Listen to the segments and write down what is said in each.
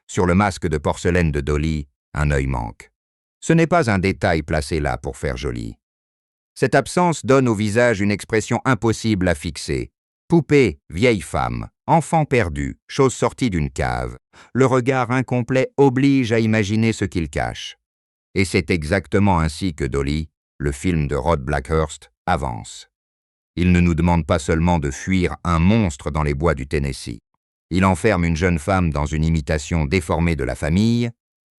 Sur le masque de porcelaine de Dolly, un œil manque. Ce n'est pas un détail placé là pour faire joli. Cette absence donne au visage une expression impossible à fixer. Poupée, vieille femme, enfant perdu, chose sortie d'une cave. Le regard incomplet oblige à imaginer ce qu'il cache. Et c'est exactement ainsi que Dolly, le film de Rod Blackhurst, avance. Il ne nous demande pas seulement de fuir un monstre dans les bois du Tennessee. Il enferme une jeune femme dans une imitation déformée de la famille,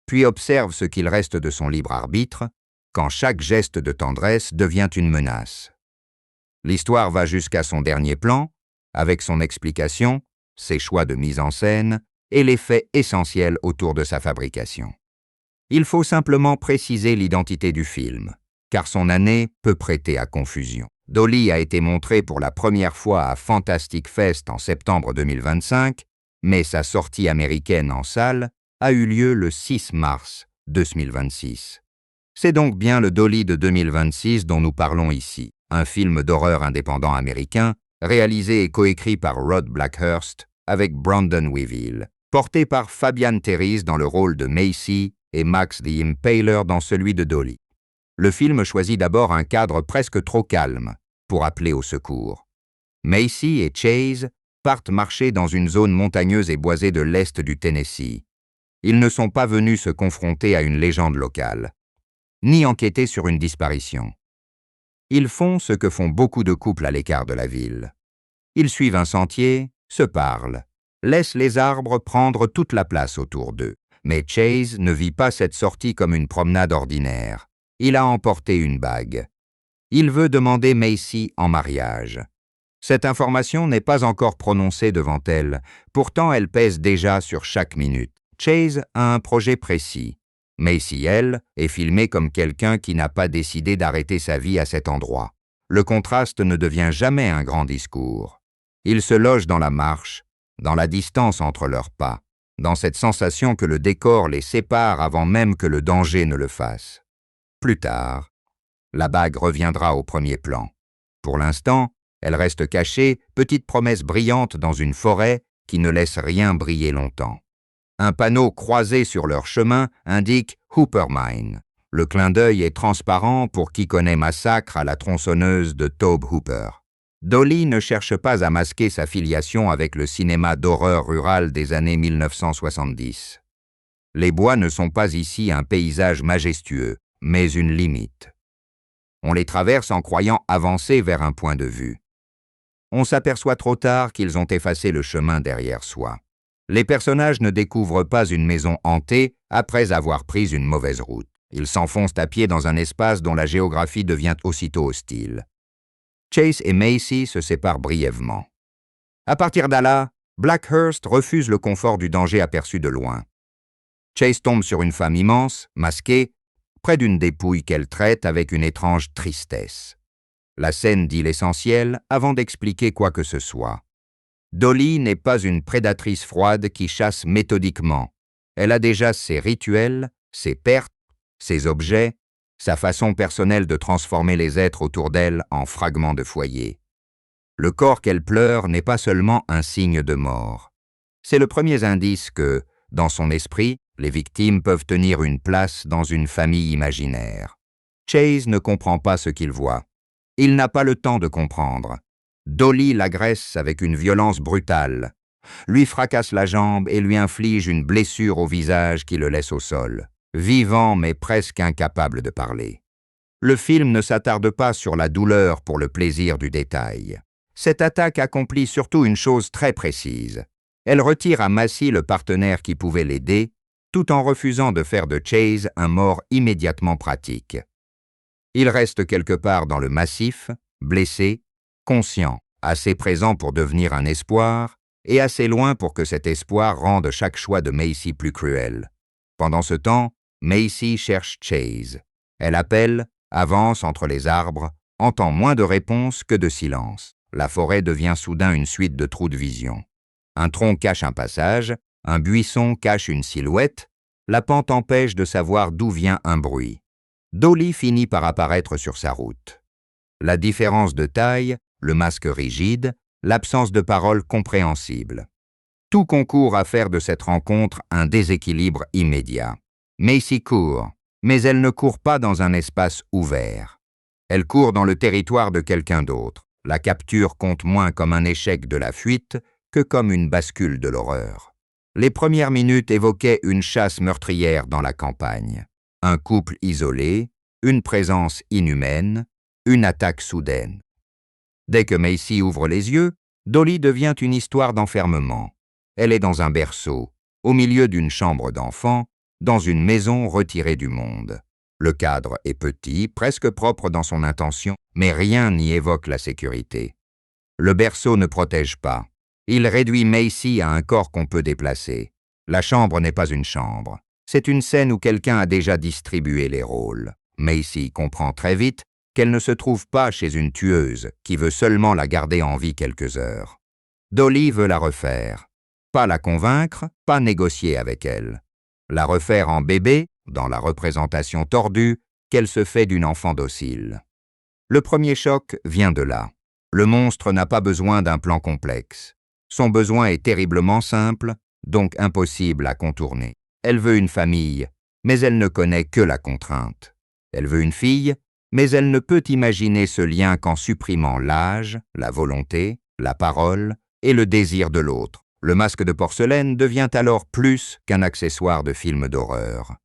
puis observe ce qu'il reste de son libre arbitre, quand chaque geste de tendresse devient une menace. L'histoire va jusqu'à son dernier plan, avec son explication, ses choix de mise en scène et les faits essentiels autour de sa fabrication. Il faut simplement préciser l'identité du film, car son année peut prêter à confusion. Dolly a été montré pour la première fois à Fantastic Fest en septembre 2025, mais sa sortie américaine en salle a eu lieu le 6 mars 2026. C'est donc bien le Dolly de 2026 dont nous parlons ici, un film d'horreur indépendant américain, réalisé et coécrit par Rod Blackhurst avec Brandon Weevil, porté par Fabian Terris dans le rôle de Macy et Max the Impaler dans celui de Dolly. Le film choisit d'abord un cadre presque trop calme pour appeler au secours. Macy et Chase partent marcher dans une zone montagneuse et boisée de l'est du Tennessee. Ils ne sont pas venus se confronter à une légende locale, ni enquêter sur une disparition. Ils font ce que font beaucoup de couples à l'écart de la ville. Ils suivent un sentier, se parlent, laissent les arbres prendre toute la place autour d'eux. Mais Chase ne vit pas cette sortie comme une promenade ordinaire. Il a emporté une bague. Il veut demander Macy en mariage. Cette information n'est pas encore prononcée devant elle, pourtant elle pèse déjà sur chaque minute. Chase a un projet précis. Macy, elle, est filmée comme quelqu'un qui n'a pas décidé d'arrêter sa vie à cet endroit. Le contraste ne devient jamais un grand discours. Ils se logent dans la marche, dans la distance entre leurs pas, dans cette sensation que le décor les sépare avant même que le danger ne le fasse. Plus tard, la bague reviendra au premier plan. Pour l'instant, elle reste cachée, petite promesse brillante dans une forêt qui ne laisse rien briller longtemps. Un panneau croisé sur leur chemin indique « Hooper Mine ». Le clin d'œil est transparent pour qui connaît Massacre à la tronçonneuse de Tobe Hooper. Dolly ne cherche pas à masquer sa filiation avec le cinéma d'horreur rural des années 1970. Les bois ne sont pas ici un paysage majestueux, mais une limite. On les traverse en croyant avancer vers un point de vue. On s'aperçoit trop tard qu'ils ont effacé le chemin derrière soi. Les personnages ne découvrent pas une maison hantée après avoir pris une mauvaise route. Ils s'enfoncent à pied dans un espace dont la géographie devient aussitôt hostile. Chase et Macy se séparent brièvement. À partir de là, Blackhurst refuse le confort du danger aperçu de loin. Chase tombe sur une femme immense, masquée, près d'une dépouille qu'elle traite avec une étrange tristesse. La scène dit l'essentiel avant d'expliquer quoi que ce soit. Dolly n'est pas une prédatrice froide qui chasse méthodiquement. Elle a déjà ses rituels, ses pertes, ses objets, sa façon personnelle de transformer les êtres autour d'elle en fragments de foyer. Le corps qu'elle pleure n'est pas seulement un signe de mort. C'est le premier indice que, dans son esprit, les victimes peuvent tenir une place dans une famille imaginaire. Chase ne comprend pas ce qu'il voit. Il n'a pas le temps de comprendre. Dolly l'agresse avec une violence brutale, lui fracasse la jambe et lui inflige une blessure au visage qui le laisse au sol, vivant mais presque incapable de parler. Le film ne s'attarde pas sur la douleur pour le plaisir du détail. Cette attaque accomplit surtout une chose très précise. Elle retire à Macy le partenaire qui pouvait l'aider, tout en refusant de faire de Chase un mort immédiatement pratique. Il reste quelque part dans le massif, blessé, conscient, assez présent pour devenir un espoir, et assez loin pour que cet espoir rende chaque choix de Macy plus cruel. Pendant ce temps, Macy cherche Chase. Elle appelle, avance entre les arbres, entend moins de réponses que de silence. La forêt devient soudain une suite de trous de vision. Un tronc cache un passage, un buisson cache une silhouette, la pente empêche de savoir d'où vient un bruit. Dolly finit par apparaître sur sa route. La différence de taille, le masque rigide, l'absence de parole compréhensible. Tout concourt à faire de cette rencontre un déséquilibre immédiat. Macy court, mais elle ne court pas dans un espace ouvert. Elle court dans le territoire de quelqu'un d'autre. La capture compte moins comme un échec de la fuite que comme une bascule de l'horreur. Les premières minutes évoquaient une chasse meurtrière dans la campagne. Un couple isolé, une présence inhumaine, une attaque soudaine. Dès que Macy ouvre les yeux, Dolly devient une histoire d'enfermement. Elle est dans un berceau, au milieu d'une chambre d'enfant, dans une maison retirée du monde. Le cadre est petit, presque propre dans son intention, mais rien n'y évoque la sécurité. Le berceau ne protège pas. Il réduit Macy à un corps qu'on peut déplacer. La chambre n'est pas une chambre. C'est une scène où quelqu'un a déjà distribué les rôles. Macy comprend très vite qu'elle ne se trouve pas chez une tueuse qui veut seulement la garder en vie quelques heures. Dolly veut la refaire. Pas la convaincre, pas négocier avec elle. La refaire en bébé, dans la représentation tordue qu'elle se fait d'une enfant docile. Le premier choc vient de là. Le monstre n'a pas besoin d'un plan complexe. Son besoin est terriblement simple, donc impossible à contourner. Elle veut une famille, mais elle ne connaît que la contrainte. Elle veut une fille, mais elle ne peut imaginer ce lien qu'en supprimant l'âge, la volonté, la parole et le désir de l'autre. Le masque de porcelaine devient alors plus qu'un accessoire de film d'horreur.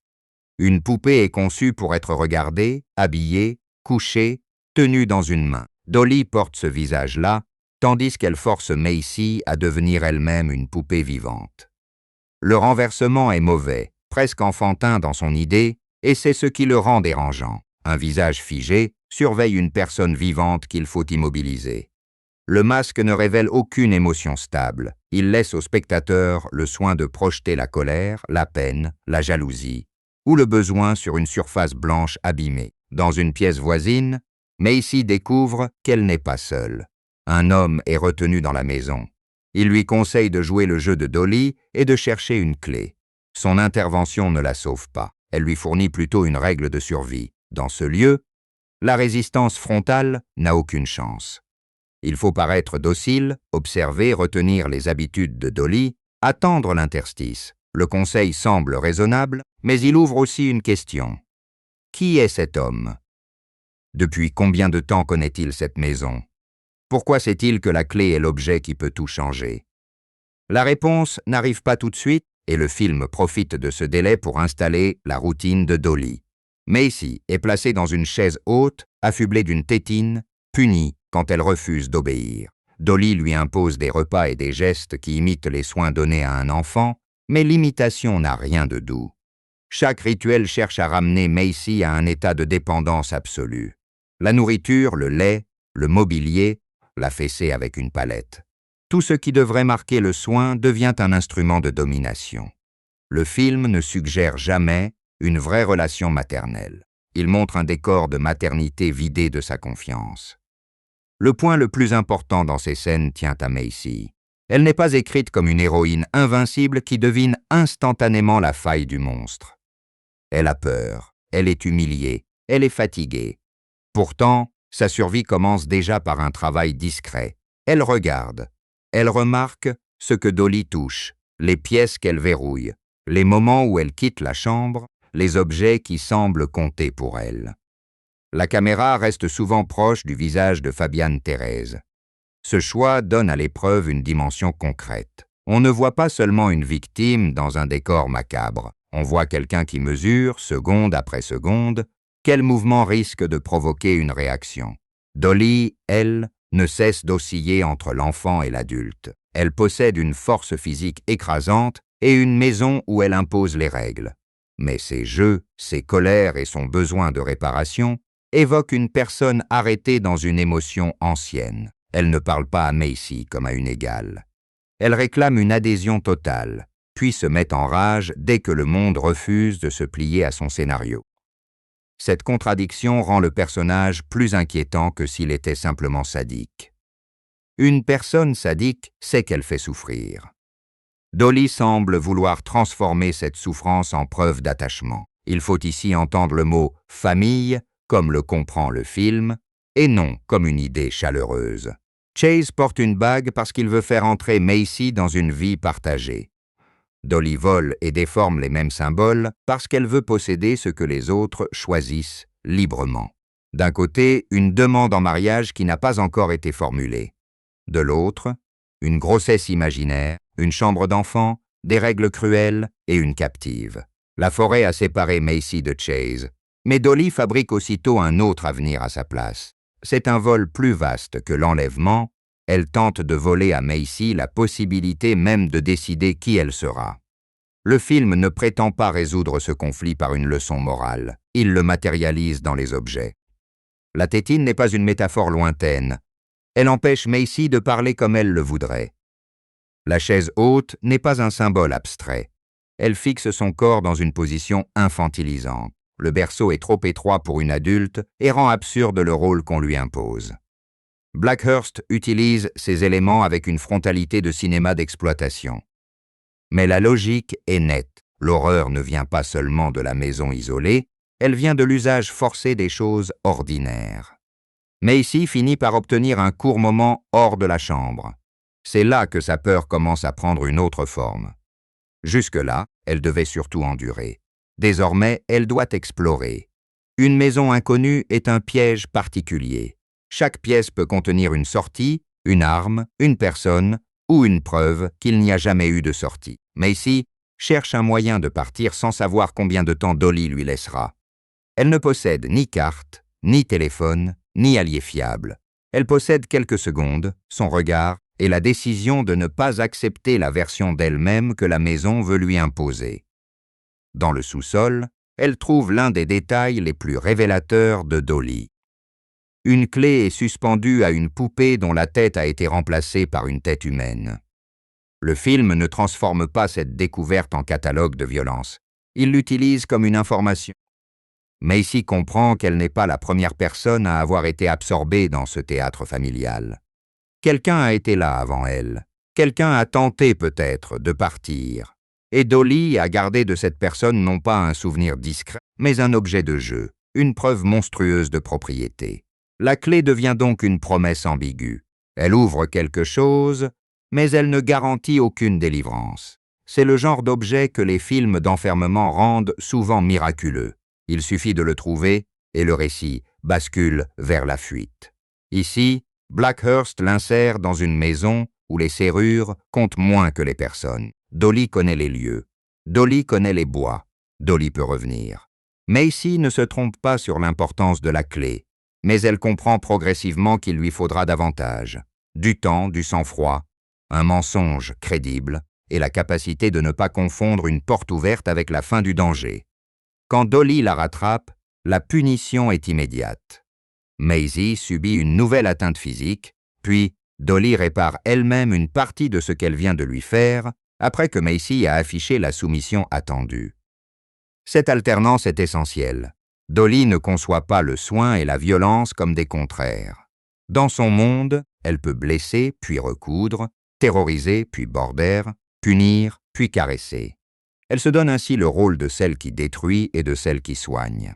Une poupée est conçue pour être regardée, habillée, couchée, tenue dans une main. Dolly porte ce visage-là, tandis qu'elle force Macy à devenir elle-même une poupée vivante. Le renversement est mauvais, presque enfantin dans son idée, et c'est ce qui le rend dérangeant. Un visage figé surveille une personne vivante qu'il faut immobiliser. Le masque ne révèle aucune émotion stable. Il laisse au spectateur le soin de projeter la colère, la peine, la jalousie, ou le besoin sur une surface blanche abîmée. Dans une pièce voisine, Macy découvre qu'elle n'est pas seule. Un homme est retenu dans la maison. Il lui conseille de jouer le jeu de Dolly et de chercher une clé. Son intervention ne la sauve pas. Elle lui fournit plutôt une règle de survie. Dans ce lieu, la résistance frontale n'a aucune chance. Il faut paraître docile, observer, retenir les habitudes de Dolly, attendre l'interstice. Le conseil semble raisonnable, mais il ouvre aussi une question. Qui est cet homme? Depuis combien de temps connaît-il cette maison? Pourquoi sait-il que la clé est l'objet qui peut tout changer? La réponse n'arrive pas tout de suite et le film profite de ce délai pour installer la routine de Dolly. Macy est placée dans une chaise haute, affublée d'une tétine, punie quand elle refuse d'obéir. Dolly lui impose des repas et des gestes qui imitent les soins donnés à un enfant, mais l'imitation n'a rien de doux. Chaque rituel cherche à ramener Macy à un état de dépendance absolue. La nourriture, le lait, le mobilier, la fessée avec une palette. Tout ce qui devrait marquer le soin devient un instrument de domination. Le film ne suggère jamais une vraie relation maternelle. Il montre un décor de maternité vidé de sa confiance. Le point le plus important dans ces scènes tient à Macy. Elle n'est pas écrite comme une héroïne invincible qui devine instantanément la faille du monstre. Elle a peur, elle est humiliée, elle est fatiguée. Pourtant, sa survie commence déjà par un travail discret. Elle regarde, elle remarque ce que Dolly touche, les pièces qu'elle verrouille, les moments où elle quitte la chambre, les objets qui semblent compter pour elle. La caméra reste souvent proche du visage de Fabian Thérèse. Ce choix donne à l'épreuve une dimension concrète. On ne voit pas seulement une victime dans un décor macabre. On voit quelqu'un qui mesure, seconde après seconde, quel mouvement risque de provoquer une réaction. Dolly, elle, ne cesse d'osciller entre l'enfant et l'adulte. Elle possède une force physique écrasante et une maison où elle impose les règles. Mais ses jeux, ses colères et son besoin de réparation évoquent une personne arrêtée dans une émotion ancienne. Elle ne parle pas à Macy comme à une égale. Elle réclame une adhésion totale, puis se met en rage dès que le monde refuse de se plier à son scénario. Cette contradiction rend le personnage plus inquiétant que s'il était simplement sadique. Une personne sadique sait qu'elle fait souffrir. Dolly semble vouloir transformer cette souffrance en preuve d'attachement. Il faut ici entendre le mot « famille » comme le comprend le film, et non comme une idée chaleureuse. Chase porte une bague parce qu'il veut faire entrer Macy dans une vie partagée. Dolly vole et déforme les mêmes symboles parce qu'elle veut posséder ce que les autres choisissent librement. D'un côté, une demande en mariage qui n'a pas encore été formulée. De l'autre, une grossesse imaginaire, une chambre d'enfant, des règles cruelles et une captive. La forêt a séparé Macy de Chase, mais Dolly fabrique aussitôt un autre avenir à sa place. C'est un vol plus vaste que l'enlèvement. Elle tente de voler à Macy la possibilité même de décider qui elle sera. Le film ne prétend pas résoudre ce conflit par une leçon morale. Il le matérialise dans les objets. La tétine n'est pas une métaphore lointaine. Elle empêche Macy de parler comme elle le voudrait. La chaise haute n'est pas un symbole abstrait. Elle fixe son corps dans une position infantilisante. Le berceau est trop étroit pour une adulte et rend absurde le rôle qu'on lui impose. Blackhurst utilise ces éléments avec une frontalité de cinéma d'exploitation. Mais la logique est nette. L'horreur ne vient pas seulement de la maison isolée, elle vient de l'usage forcé des choses ordinaires. Macy finit par obtenir un court moment hors de la chambre. C'est là que sa peur commence à prendre une autre forme. Jusque-là, elle devait surtout endurer. Désormais, elle doit explorer. Une maison inconnue est un piège particulier. Chaque pièce peut contenir une sortie, une arme, une personne ou une preuve qu'il n'y a jamais eu de sortie. Macy cherche un moyen de partir sans savoir combien de temps Dolly lui laissera. Elle ne possède ni carte, ni téléphone, ni allié fiable. Elle possède quelques secondes, son regard et la décision de ne pas accepter la version d'elle-même que la maison veut lui imposer. Dans le sous-sol, elle trouve l'un des détails les plus révélateurs de Dolly. Une clé est suspendue à une poupée dont la tête a été remplacée par une tête humaine. Le film ne transforme pas cette découverte en catalogue de violence. Il l'utilise comme une information. Macy comprend qu'elle n'est pas la première personne à avoir été absorbée dans ce théâtre familial. Quelqu'un a été là avant elle. Quelqu'un a tenté peut-être de partir. Et Dolly a gardé de cette personne non pas un souvenir discret, mais un objet de jeu, une preuve monstrueuse de propriété. La clé devient donc une promesse ambiguë. Elle ouvre quelque chose, mais elle ne garantit aucune délivrance. C'est le genre d'objet que les films d'enfermement rendent souvent miraculeux. Il suffit de le trouver et le récit bascule vers la fuite. Ici, Blackhurst l'insère dans une maison où les serrures comptent moins que les personnes. Dolly connaît les lieux. Dolly connaît les bois. Dolly peut revenir. Macy ne se trompe pas sur l'importance de la clé, mais elle comprend progressivement qu'il lui faudra davantage. Du temps, du sang-froid, un mensonge crédible et la capacité de ne pas confondre une porte ouverte avec la fin du danger. Quand Dolly la rattrape, la punition est immédiate. Macy subit une nouvelle atteinte physique, puis Dolly répare elle-même une partie de ce qu'elle vient de lui faire après que Macy a affiché la soumission attendue. Cette alternance est essentielle. Dolly ne conçoit pas le soin et la violence comme des contraires. Dans son monde, elle peut blesser puis recoudre, terroriser puis border, punir puis caresser. Elle se donne ainsi le rôle de celle qui détruit et de celle qui soigne.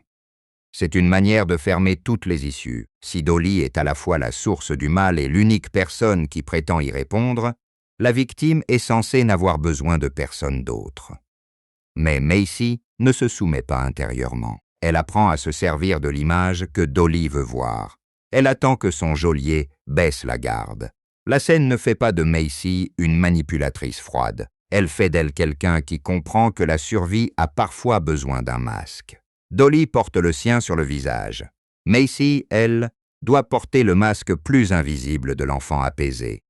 C'est une manière de fermer toutes les issues. Si Dolly est à la fois la source du mal et l'unique personne qui prétend y répondre, la victime est censée n'avoir besoin de personne d'autre. Mais Macy ne se soumet pas intérieurement. Elle apprend à se servir de l'image que Dolly veut voir. Elle attend que son geôlier baisse la garde. La scène ne fait pas de Macy une manipulatrice froide. Elle fait d'elle quelqu'un qui comprend que la survie a parfois besoin d'un masque. Dolly porte le sien sur le visage. Macy, elle, doit porter le masque plus invisible de l'enfant apaisé.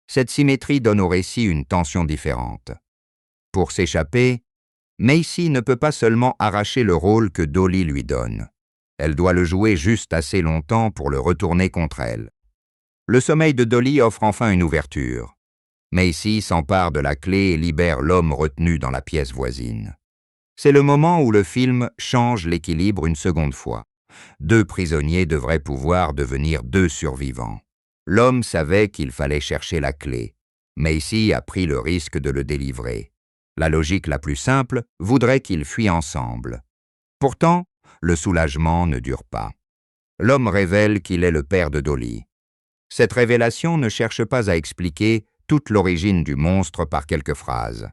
Cette symétrie donne au récit une tension différente. Pour s'échapper, Macy ne peut pas seulement arracher le rôle que Dolly lui donne. Elle doit le jouer juste assez longtemps pour le retourner contre elle. Le sommeil de Dolly offre enfin une ouverture. Macy s'empare de la clé et libère l'homme retenu dans la pièce voisine. C'est le moment où le film change l'équilibre une seconde fois. 2 prisonniers devraient pouvoir devenir 2 survivants. L'homme savait qu'il fallait chercher la clé. Macy a pris le risque de le délivrer. La logique la plus simple voudrait qu'ils fuient ensemble. Pourtant, le soulagement ne dure pas. L'homme révèle qu'il est le père de Dolly. Cette révélation ne cherche pas à expliquer toute l'origine du monstre par quelques phrases.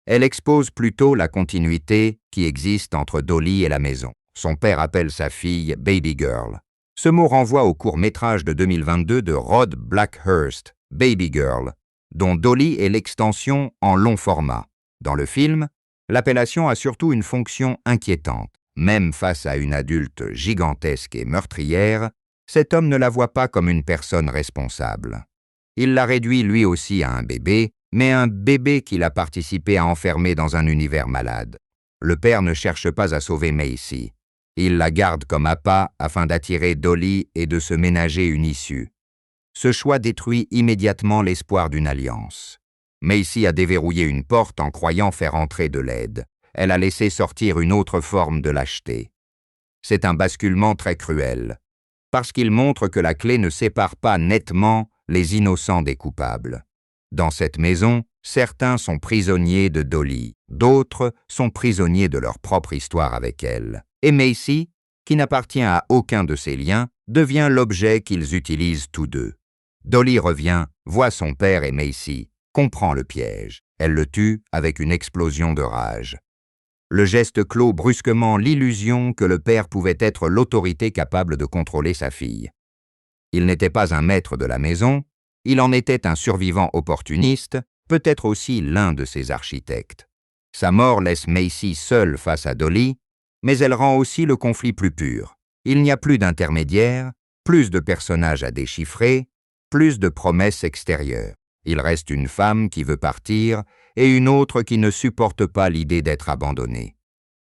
Elle expose plutôt la continuité qui existe entre Dolly et la maison. Son père appelle sa fille « Baby Girl ». Ce mot renvoie au court-métrage de 2022 de Rod Blackhurst, « Baby Girl », dont Dolly est l'extension en long format. Dans le film, l'appellation a surtout une fonction inquiétante. Même face à une adulte gigantesque et meurtrière, cet homme ne la voit pas comme une personne responsable. Il la réduit lui aussi à un bébé, mais un bébé qu'il a participé à enfermer dans un univers malade. Le père ne cherche pas à sauver Macy. Il la garde comme appât afin d'attirer Dolly et de se ménager une issue. Ce choix détruit immédiatement l'espoir d'une alliance. Macy a déverrouillé une porte en croyant faire entrer de l'aide. Elle a laissé sortir une autre forme de lâcheté. C'est un basculement très cruel, parce qu'il montre que la clé ne sépare pas nettement les innocents des coupables. Dans cette maison, certains sont prisonniers de Dolly, d'autres sont prisonniers de leur propre histoire avec elle. Et Macy, qui n'appartient à aucun de ces liens, devient l'objet qu'ils utilisent tous deux. Dolly revient, voit son père et Macy, comprend le piège. Elle le tue avec une explosion de rage. Le geste clôt brusquement l'illusion que le père pouvait être l'autorité capable de contrôler sa fille. Il n'était pas un maître de la maison, il en était un survivant opportuniste, peut-être aussi l'un de ses architectes. Sa mort laisse Macy seule face à Dolly, mais elle rend aussi le conflit plus pur. Il n'y a plus d'intermédiaires, plus de personnages à déchiffrer, plus de promesses extérieures. Il reste une femme qui veut partir et une autre qui ne supporte pas l'idée d'être abandonnée.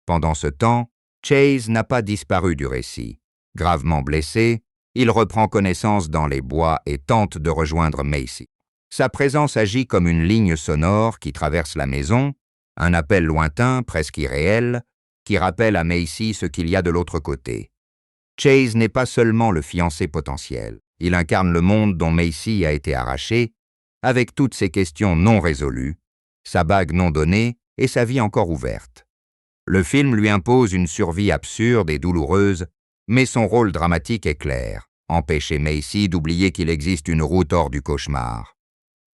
Pendant ce temps, Chase n'a pas disparu du récit. Gravement blessé, il reprend connaissance dans les bois et tente de rejoindre Macy. Sa présence agit comme une ligne sonore qui traverse la maison, un appel lointain, presque irréel, qui rappelle à Macy ce qu'il y a de l'autre côté. Chase n'est pas seulement le fiancé potentiel, il incarne le monde dont Macy a été arrachée, avec toutes ses questions non résolues, sa bague non donnée et sa vie encore ouverte. Le film lui impose une survie absurde et douloureuse, mais son rôle dramatique est clair, empêcher Macy d'oublier qu'il existe une route hors du cauchemar.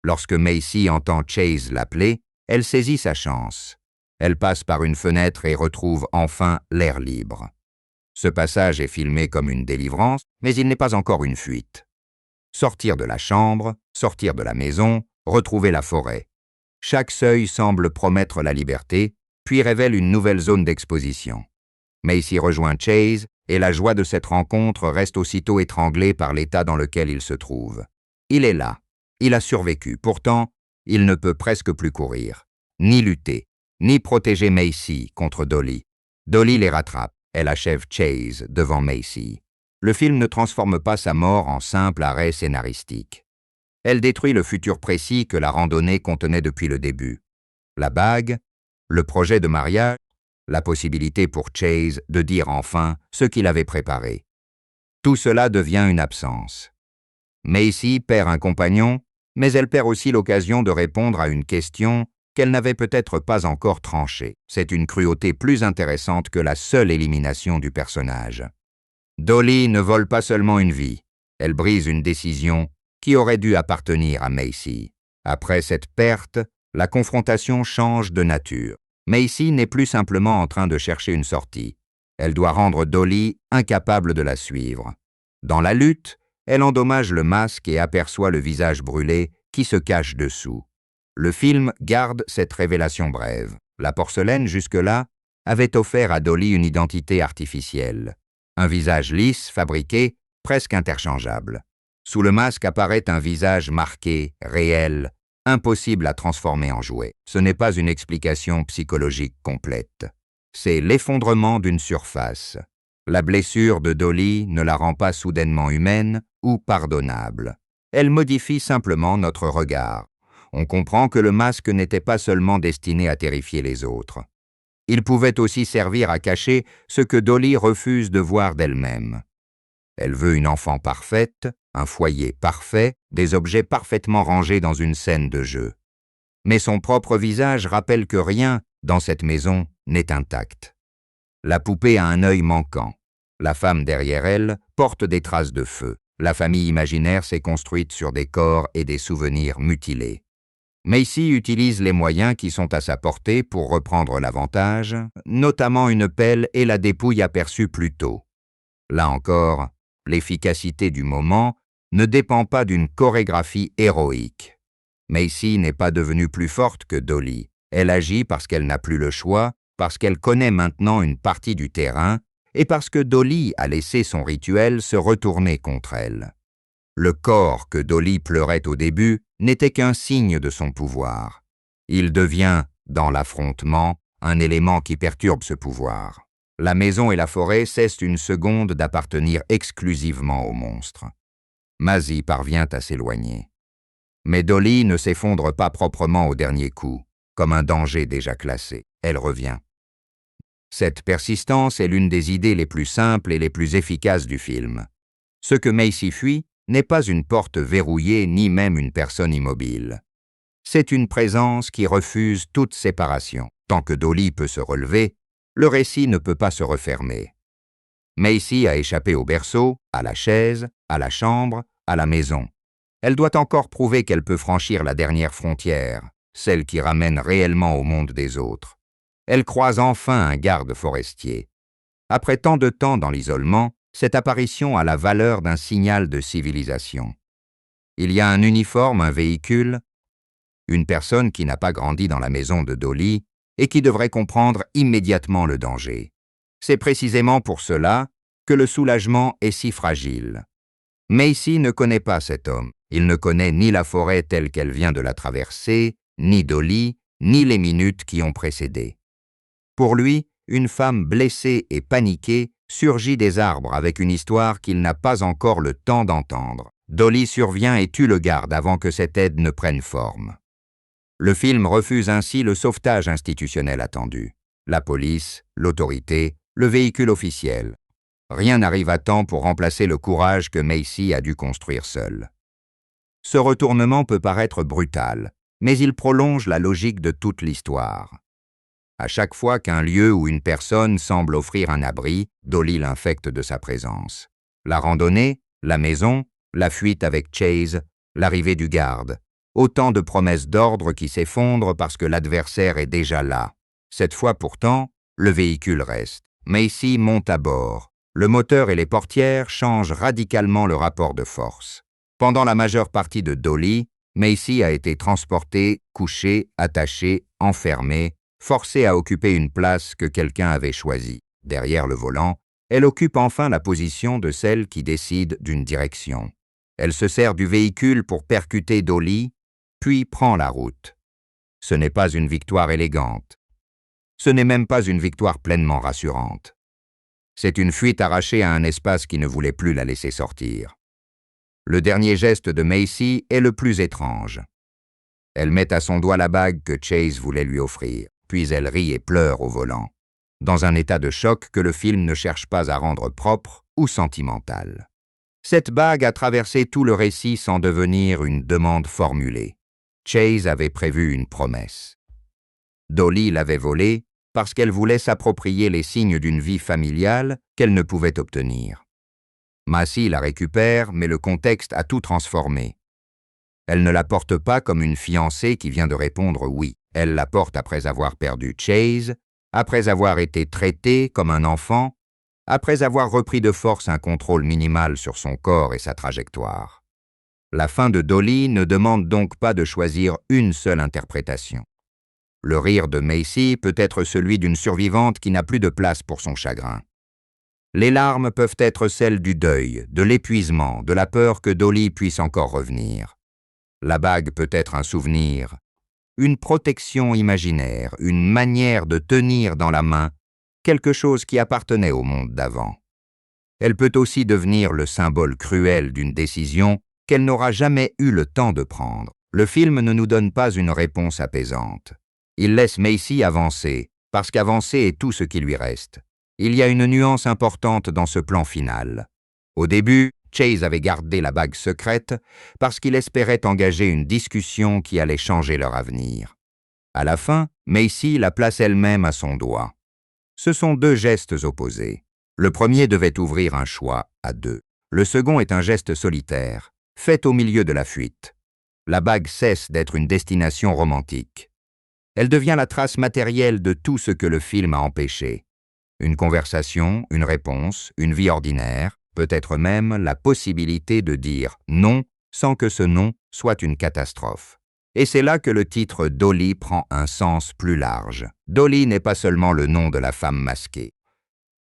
Lorsque Macy entend Chase l'appeler, elle saisit sa chance. Elle passe par une fenêtre et retrouve enfin l'air libre. Ce passage est filmé comme une délivrance, mais il n'est pas encore une fuite. Sortir de la chambre, sortir de la maison, retrouver la forêt. Chaque seuil semble promettre la liberté, puis révèle une nouvelle zone d'exposition. Macy rejoint Chase, et la joie de cette rencontre reste aussitôt étranglée par l'état dans lequel il se trouve. Il est là, il a survécu, pourtant, il ne peut presque plus courir, ni lutter, ni protéger Macy contre Dolly. Dolly les rattrape, elle achève Chase devant Macy. Le film ne transforme pas sa mort en simple arrêt scénaristique. Elle détruit le futur précis que la randonnée contenait depuis le début. La bague, le projet de mariage, la possibilité pour Chase de dire enfin ce qu'il avait préparé. Tout cela devient une absence. Macy perd un compagnon, mais elle perd aussi l'occasion de répondre à une question qu'elle n'avait peut-être pas encore tranchée. C'est une cruauté plus intéressante que la seule élimination du personnage. Dolly ne vole pas seulement une vie, elle brise une décision qui aurait dû appartenir à Macy. Après cette perte, la confrontation change de nature. Macy n'est plus simplement en train de chercher une sortie. Elle doit rendre Dolly incapable de la suivre. Dans la lutte, elle endommage le masque et aperçoit le visage brûlé qui se cache dessous. Le film garde cette révélation brève. La porcelaine, jusque-là, avait offert à Dolly une identité artificielle. Un visage lisse, fabriqué, presque interchangeable. Sous le masque apparaît un visage marqué, réel, impossible à transformer en jouet. Ce n'est pas une explication psychologique complète. C'est l'effondrement d'une surface. La blessure de Dolly ne la rend pas soudainement humaine ou pardonnable. Elle modifie simplement notre regard. On comprend que le masque n'était pas seulement destiné à terrifier les autres. Il pouvait aussi servir à cacher ce que Dolly refuse de voir d'elle-même. Elle veut une enfant parfaite, un foyer parfait, des objets parfaitement rangés dans une scène de jeu. Mais son propre visage rappelle que rien, dans cette maison, n'est intact. La poupée a un œil manquant. La femme derrière elle porte des traces de feu. La famille imaginaire s'est construite sur des corps et des souvenirs mutilés. Macy utilise les moyens qui sont à sa portée pour reprendre l'avantage, notamment une pelle et la dépouille aperçue plus tôt. Là encore, l'efficacité du moment ne dépend pas d'une chorégraphie héroïque. Macy n'est pas devenue plus forte que Dolly. Elle agit parce qu'elle n'a plus le choix, parce qu'elle connaît maintenant une partie du terrain et parce que Dolly a laissé son rituel se retourner contre elle. Le corps que Dolly pleurait au début n'était qu'un signe de son pouvoir. Il devient, dans l'affrontement, un élément qui perturbe ce pouvoir. La maison et la forêt cessent une seconde d'appartenir exclusivement au monstre. Maisie parvient à s'éloigner. Mais Dolly ne s'effondre pas proprement au dernier coup, comme un danger déjà classé. Elle revient. Cette persistance est l'une des idées les plus simples et les plus efficaces du film. Ce que Macy fuit n'est pas une porte verrouillée ni même une personne immobile. C'est une présence qui refuse toute séparation. Tant que Dolly peut se relever, le récit ne peut pas se refermer. Macy a échappé au berceau, à la chaise, à la chambre, à la maison. Elle doit encore prouver qu'elle peut franchir la dernière frontière, celle qui ramène réellement au monde des autres. Elle croise enfin un garde forestier. Après tant de temps dans l'isolement, cette apparition a la valeur d'un signal de civilisation. Il y a un uniforme, un véhicule, une personne qui n'a pas grandi dans la maison de Dolly et qui devrait comprendre immédiatement le danger. C'est précisément pour cela que le soulagement est si fragile. Macy ne connaît pas cet homme. Il ne connaît ni la forêt telle qu'elle vient de la traverser, ni Dolly, ni les minutes qui ont précédé. Pour lui, une femme blessée et paniquée surgit des arbres avec une histoire qu'il n'a pas encore le temps d'entendre. Dolly survient et tue le garde avant que cette aide ne prenne forme. Le film refuse ainsi le sauvetage institutionnel attendu. La police, l'autorité, le véhicule officiel. Rien n'arrive à temps pour remplacer le courage que Macy a dû construire seule. Ce retournement peut paraître brutal, mais il prolonge la logique de toute l'histoire. À chaque fois qu'un lieu ou une personne semble offrir un abri, Dolly l'infecte de sa présence. La randonnée, la maison, la fuite avec Chase, l'arrivée du garde. Autant de promesses d'ordre qui s'effondrent parce que l'adversaire est déjà là. Cette fois pourtant, le véhicule reste. Macy monte à bord. Le moteur et les portières changent radicalement le rapport de force. Pendant la majeure partie de Dolly, Macy a été transportée, couchée, attachée, enfermée, forcée à occuper une place que quelqu'un avait choisie. Derrière le volant, elle occupe enfin la position de celle qui décide d'une direction. Elle se sert du véhicule pour percuter Dolly, puis prend la route. Ce n'est pas une victoire élégante. Ce n'est même pas une victoire pleinement rassurante. C'est une fuite arrachée à un espace qui ne voulait plus la laisser sortir. Le dernier geste de Macy est le plus étrange. Elle met à son doigt la bague que Chase voulait lui offrir, puis elle rit et pleure au volant, dans un état de choc que le film ne cherche pas à rendre propre ou sentimental. Cette bague a traversé tout le récit sans devenir une demande formulée. Chase avait prévu une promesse. Dolly l'avait volée parce qu'elle voulait s'approprier les signes d'une vie familiale qu'elle ne pouvait obtenir. Macy la récupère, mais le contexte a tout transformé. Elle ne la porte pas comme une fiancée qui vient de répondre oui. Elle la porte après avoir perdu Chase, après avoir été traitée comme un enfant, après avoir repris de force un contrôle minimal sur son corps et sa trajectoire. La fin de Dolly ne demande donc pas de choisir une seule interprétation. Le rire de Macy peut être celui d'une survivante qui n'a plus de place pour son chagrin. Les larmes peuvent être celles du deuil, de l'épuisement, de la peur que Dolly puisse encore revenir. La bague peut être un souvenir, une protection imaginaire, une manière de tenir dans la main quelque chose qui appartenait au monde d'avant. Elle peut aussi devenir le symbole cruel d'une décision qu'elle n'aura jamais eu le temps de prendre. Le film ne nous donne pas une réponse apaisante. Il laisse Macy avancer, parce qu'avancer est tout ce qui lui reste. Il y a une nuance importante dans ce plan final. Au début, Chase avait gardé la bague secrète parce qu'il espérait engager une discussion qui allait changer leur avenir. À la fin, Macy la place elle-même à son doigt. Ce sont deux gestes opposés. Le premier devait ouvrir un choix à deux. Le second est un geste solitaire, fait au milieu de la fuite. La bague cesse d'être une destination romantique. Elle devient la trace matérielle de tout ce que le film a empêché. Une conversation, une réponse, une vie ordinaire, peut-être même la possibilité de dire non sans que ce non soit une catastrophe. Et c'est là que le titre Dolly prend un sens plus large. Dolly n'est pas seulement le nom de la femme masquée.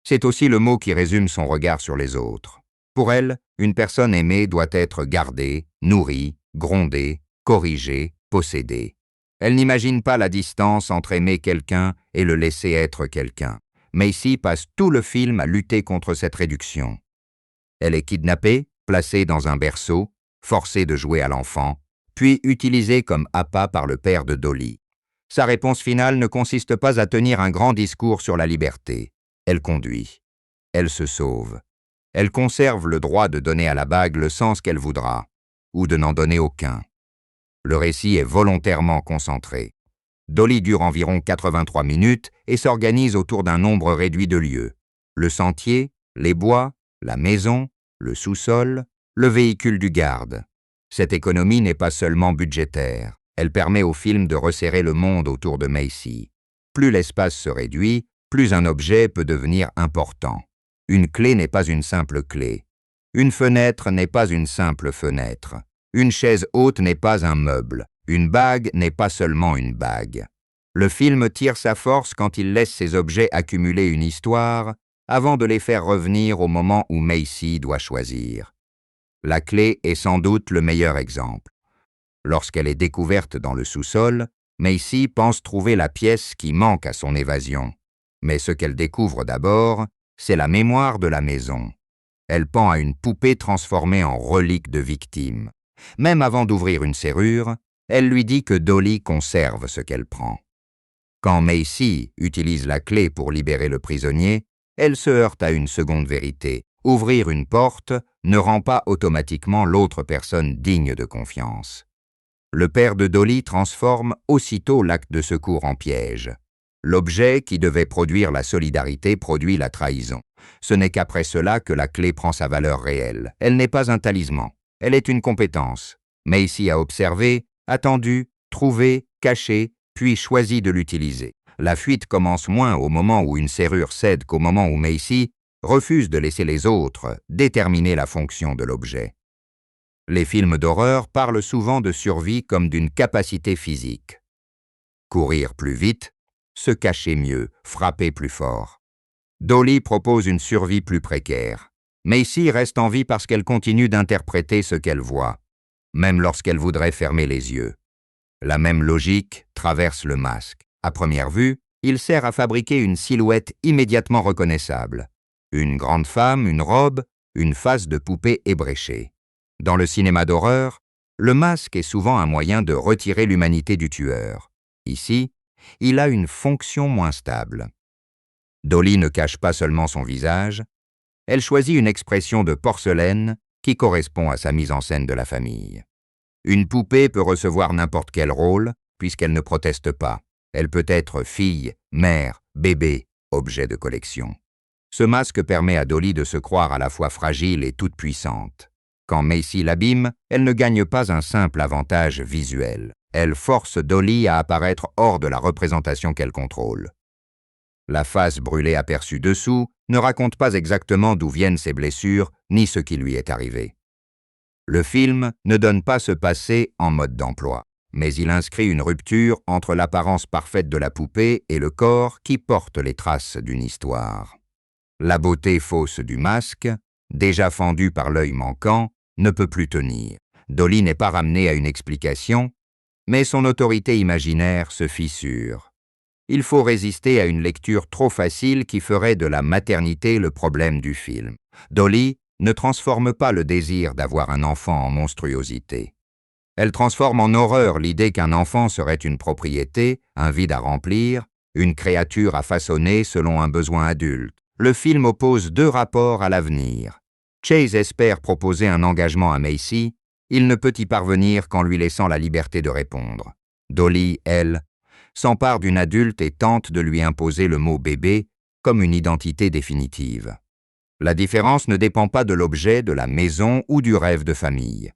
C'est aussi le mot qui résume son regard sur les autres. Pour elle, une personne aimée doit être gardée, nourrie, grondée, corrigée, possédée. Elle n'imagine pas la distance entre aimer quelqu'un et le laisser être quelqu'un. Macy passe tout le film à lutter contre cette réduction. Elle est kidnappée, placée dans un berceau, forcée de jouer à l'enfant, puis utilisée comme appât par le père de Dolly. Sa réponse finale ne consiste pas à tenir un grand discours sur la liberté. Elle conduit. Elle se sauve. Elle conserve le droit de donner à la bague le sens qu'elle voudra, ou de n'en donner aucun. Le récit est volontairement concentré. Dolly dure environ 83 minutes et s'organise autour d'un nombre réduit de lieux. Le sentier, les bois, la maison, le sous-sol, le véhicule du garde. Cette économie n'est pas seulement budgétaire. Elle permet au film de resserrer le monde autour de Macy. Plus l'espace se réduit, plus un objet peut devenir important. Une clé n'est pas une simple clé. Une fenêtre n'est pas une simple fenêtre. Une chaise haute n'est pas un meuble. Une bague n'est pas seulement une bague. Le film tire sa force quand il laisse ces objets accumuler une histoire avant de les faire revenir au moment où Macy doit choisir. La clé est sans doute le meilleur exemple. Lorsqu'elle est découverte dans le sous-sol, Macy pense trouver la pièce qui manque à son évasion. Mais ce qu'elle découvre d'abord, c'est la mémoire de la maison. Elle pend à une poupée transformée en relique de victime. Même avant d'ouvrir une serrure, elle lui dit que Dolly conserve ce qu'elle prend. Quand Macy utilise la clé pour libérer le prisonnier, elle se heurte à une seconde vérité. Ouvrir une porte ne rend pas automatiquement l'autre personne digne de confiance. Le père de Dolly transforme aussitôt l'acte de secours en piège. L'objet qui devait produire la solidarité produit la trahison. Ce n'est qu'après cela que la clé prend sa valeur réelle. Elle n'est pas un talisman, elle est une compétence. Macy a observé, attendu, trouvé, caché, puis choisi de l'utiliser. La fuite commence moins au moment où une serrure cède qu'au moment où Macy refuse de laisser les autres déterminer la fonction de l'objet. Les films d'horreur parlent souvent de survie comme d'une capacité physique. Courir plus vite, se cacher mieux, frapper plus fort. Dolly propose une survie plus précaire. Macy reste en vie parce qu'elle continue d'interpréter ce qu'elle voit, même lorsqu'elle voudrait fermer les yeux. La même logique traverse le masque. À première vue, il sert à fabriquer une silhouette immédiatement reconnaissable. Une grande femme, une robe, une face de poupée ébréchée. Dans le cinéma d'horreur, le masque est souvent un moyen de retirer l'humanité du tueur. Ici, il a une fonction moins stable. Dolly ne cache pas seulement son visage, elle choisit une expression de porcelaine qui correspond à sa mise en scène de la famille. Une poupée peut recevoir n'importe quel rôle, puisqu'elle ne proteste pas. Elle peut être fille, mère, bébé, objet de collection. Ce masque permet à Dolly de se croire à la fois fragile et toute puissante. Quand Macy l'abîme, elle ne gagne pas un simple avantage visuel. Elle force Dolly à apparaître hors de la représentation qu'elle contrôle. La face brûlée aperçue dessous ne raconte pas exactement d'où viennent ses blessures ni ce qui lui est arrivé. Le film ne donne pas ce passé en mode d'emploi, mais il inscrit une rupture entre l'apparence parfaite de la poupée et le corps qui porte les traces d'une histoire. La beauté fausse du masque, déjà fendue par l'œil manquant, ne peut plus tenir. Dolly n'est pas ramenée à une explication, mais son autorité imaginaire se fissure. Il faut résister à une lecture trop facile qui ferait de la maternité le problème du film. Dolly ne transforme pas le désir d'avoir un enfant en monstruosité. Elle transforme en horreur l'idée qu'un enfant serait une propriété, un vide à remplir, une créature à façonner selon un besoin adulte. Le film oppose deux rapports à l'avenir. Chase espère proposer un engagement à Macy, il ne peut y parvenir qu'en lui laissant la liberté de répondre. Dolly, elle, s'empare d'une adulte et tente de lui imposer le mot bébé comme une identité définitive. La différence ne dépend pas de l'objet, de la maison ou du rêve de famille.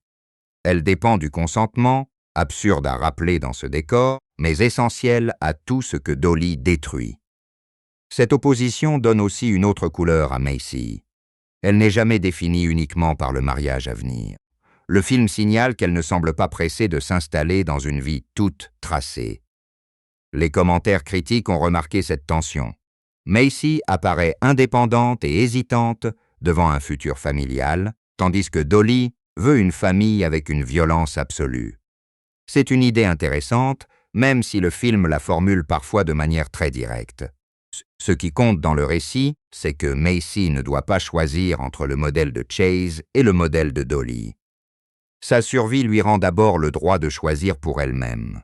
Elle dépend du consentement, absurde à rappeler dans ce décor, mais essentiel à tout ce que Dolly détruit. Cette opposition donne aussi une autre couleur à Macy. Elle n'est jamais définie uniquement par le mariage à venir. Le film signale qu'elle ne semble pas pressée de s'installer dans une vie toute tracée. Les commentaires critiques ont remarqué cette tension. Macy apparaît indépendante et hésitante devant un futur familial, tandis que Dolly veut une famille avec une violence absolue. C'est une idée intéressante, même si le film la formule parfois de manière très directe. Ce qui compte dans le récit, c'est que Macy ne doit pas choisir entre le modèle de Chase et le modèle de Dolly. Sa survie lui rend d'abord le droit de choisir pour elle-même.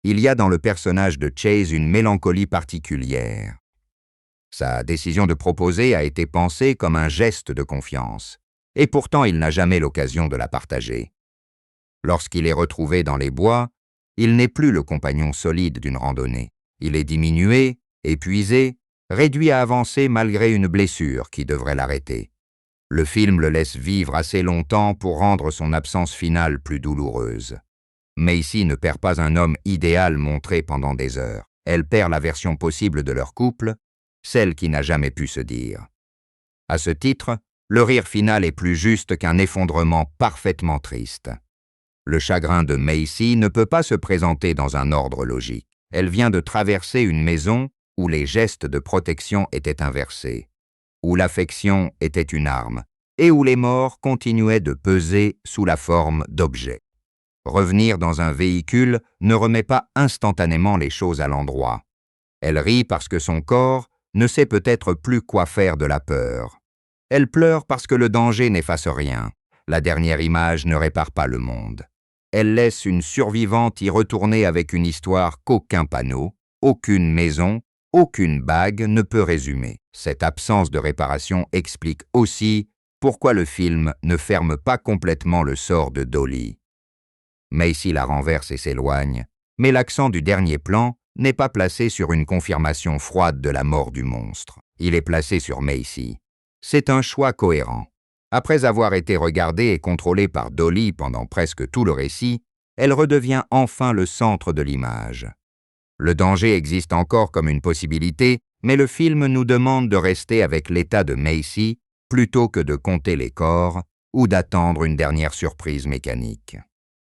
Il y a dans le personnage de Chase une mélancolie particulière. Sa décision de proposer a été pensée comme un geste de confiance, et pourtant il n'a jamais l'occasion de la partager. Lorsqu'il est retrouvé dans les bois, il n'est plus le compagnon solide d'une randonnée. Il est diminué, épuisé, réduit à avancer malgré une blessure qui devrait l'arrêter. Le film le laisse vivre assez longtemps pour rendre son absence finale plus douloureuse. Macy ne perd pas un homme idéal montré pendant des heures. Elle perd la version possible de leur couple, celle qui n'a jamais pu se dire. À ce titre, le rire final est plus juste qu'un effondrement parfaitement triste. Le chagrin de Macy ne peut pas se présenter dans un ordre logique. Elle vient de traverser une maison où les gestes de protection étaient inversés, où l'affection était une arme, et où les morts continuaient de peser sous la forme d'objets. Revenir dans un véhicule ne remet pas instantanément les choses à l'endroit. Elle rit parce que son corps ne sait peut-être plus quoi faire de la peur. Elle pleure parce que le danger n'efface rien. La dernière image ne répare pas le monde. Elle laisse une survivante y retourner avec une histoire qu'aucun panneau, aucune maison, aucune bague ne peut résumer. Cette absence de réparation explique aussi pourquoi le film ne ferme pas complètement le sort de Dolly. Macy la renverse et s'éloigne, mais l'accent du dernier plan n'est pas placé sur une confirmation froide de la mort du monstre. Il est placé sur Macy. C'est un choix cohérent. Après avoir été regardée et contrôlée par Dolly pendant presque tout le récit, elle redevient enfin le centre de l'image. Le danger existe encore comme une possibilité, mais le film nous demande de rester avec l'état de Macy plutôt que de compter les corps ou d'attendre une dernière surprise mécanique.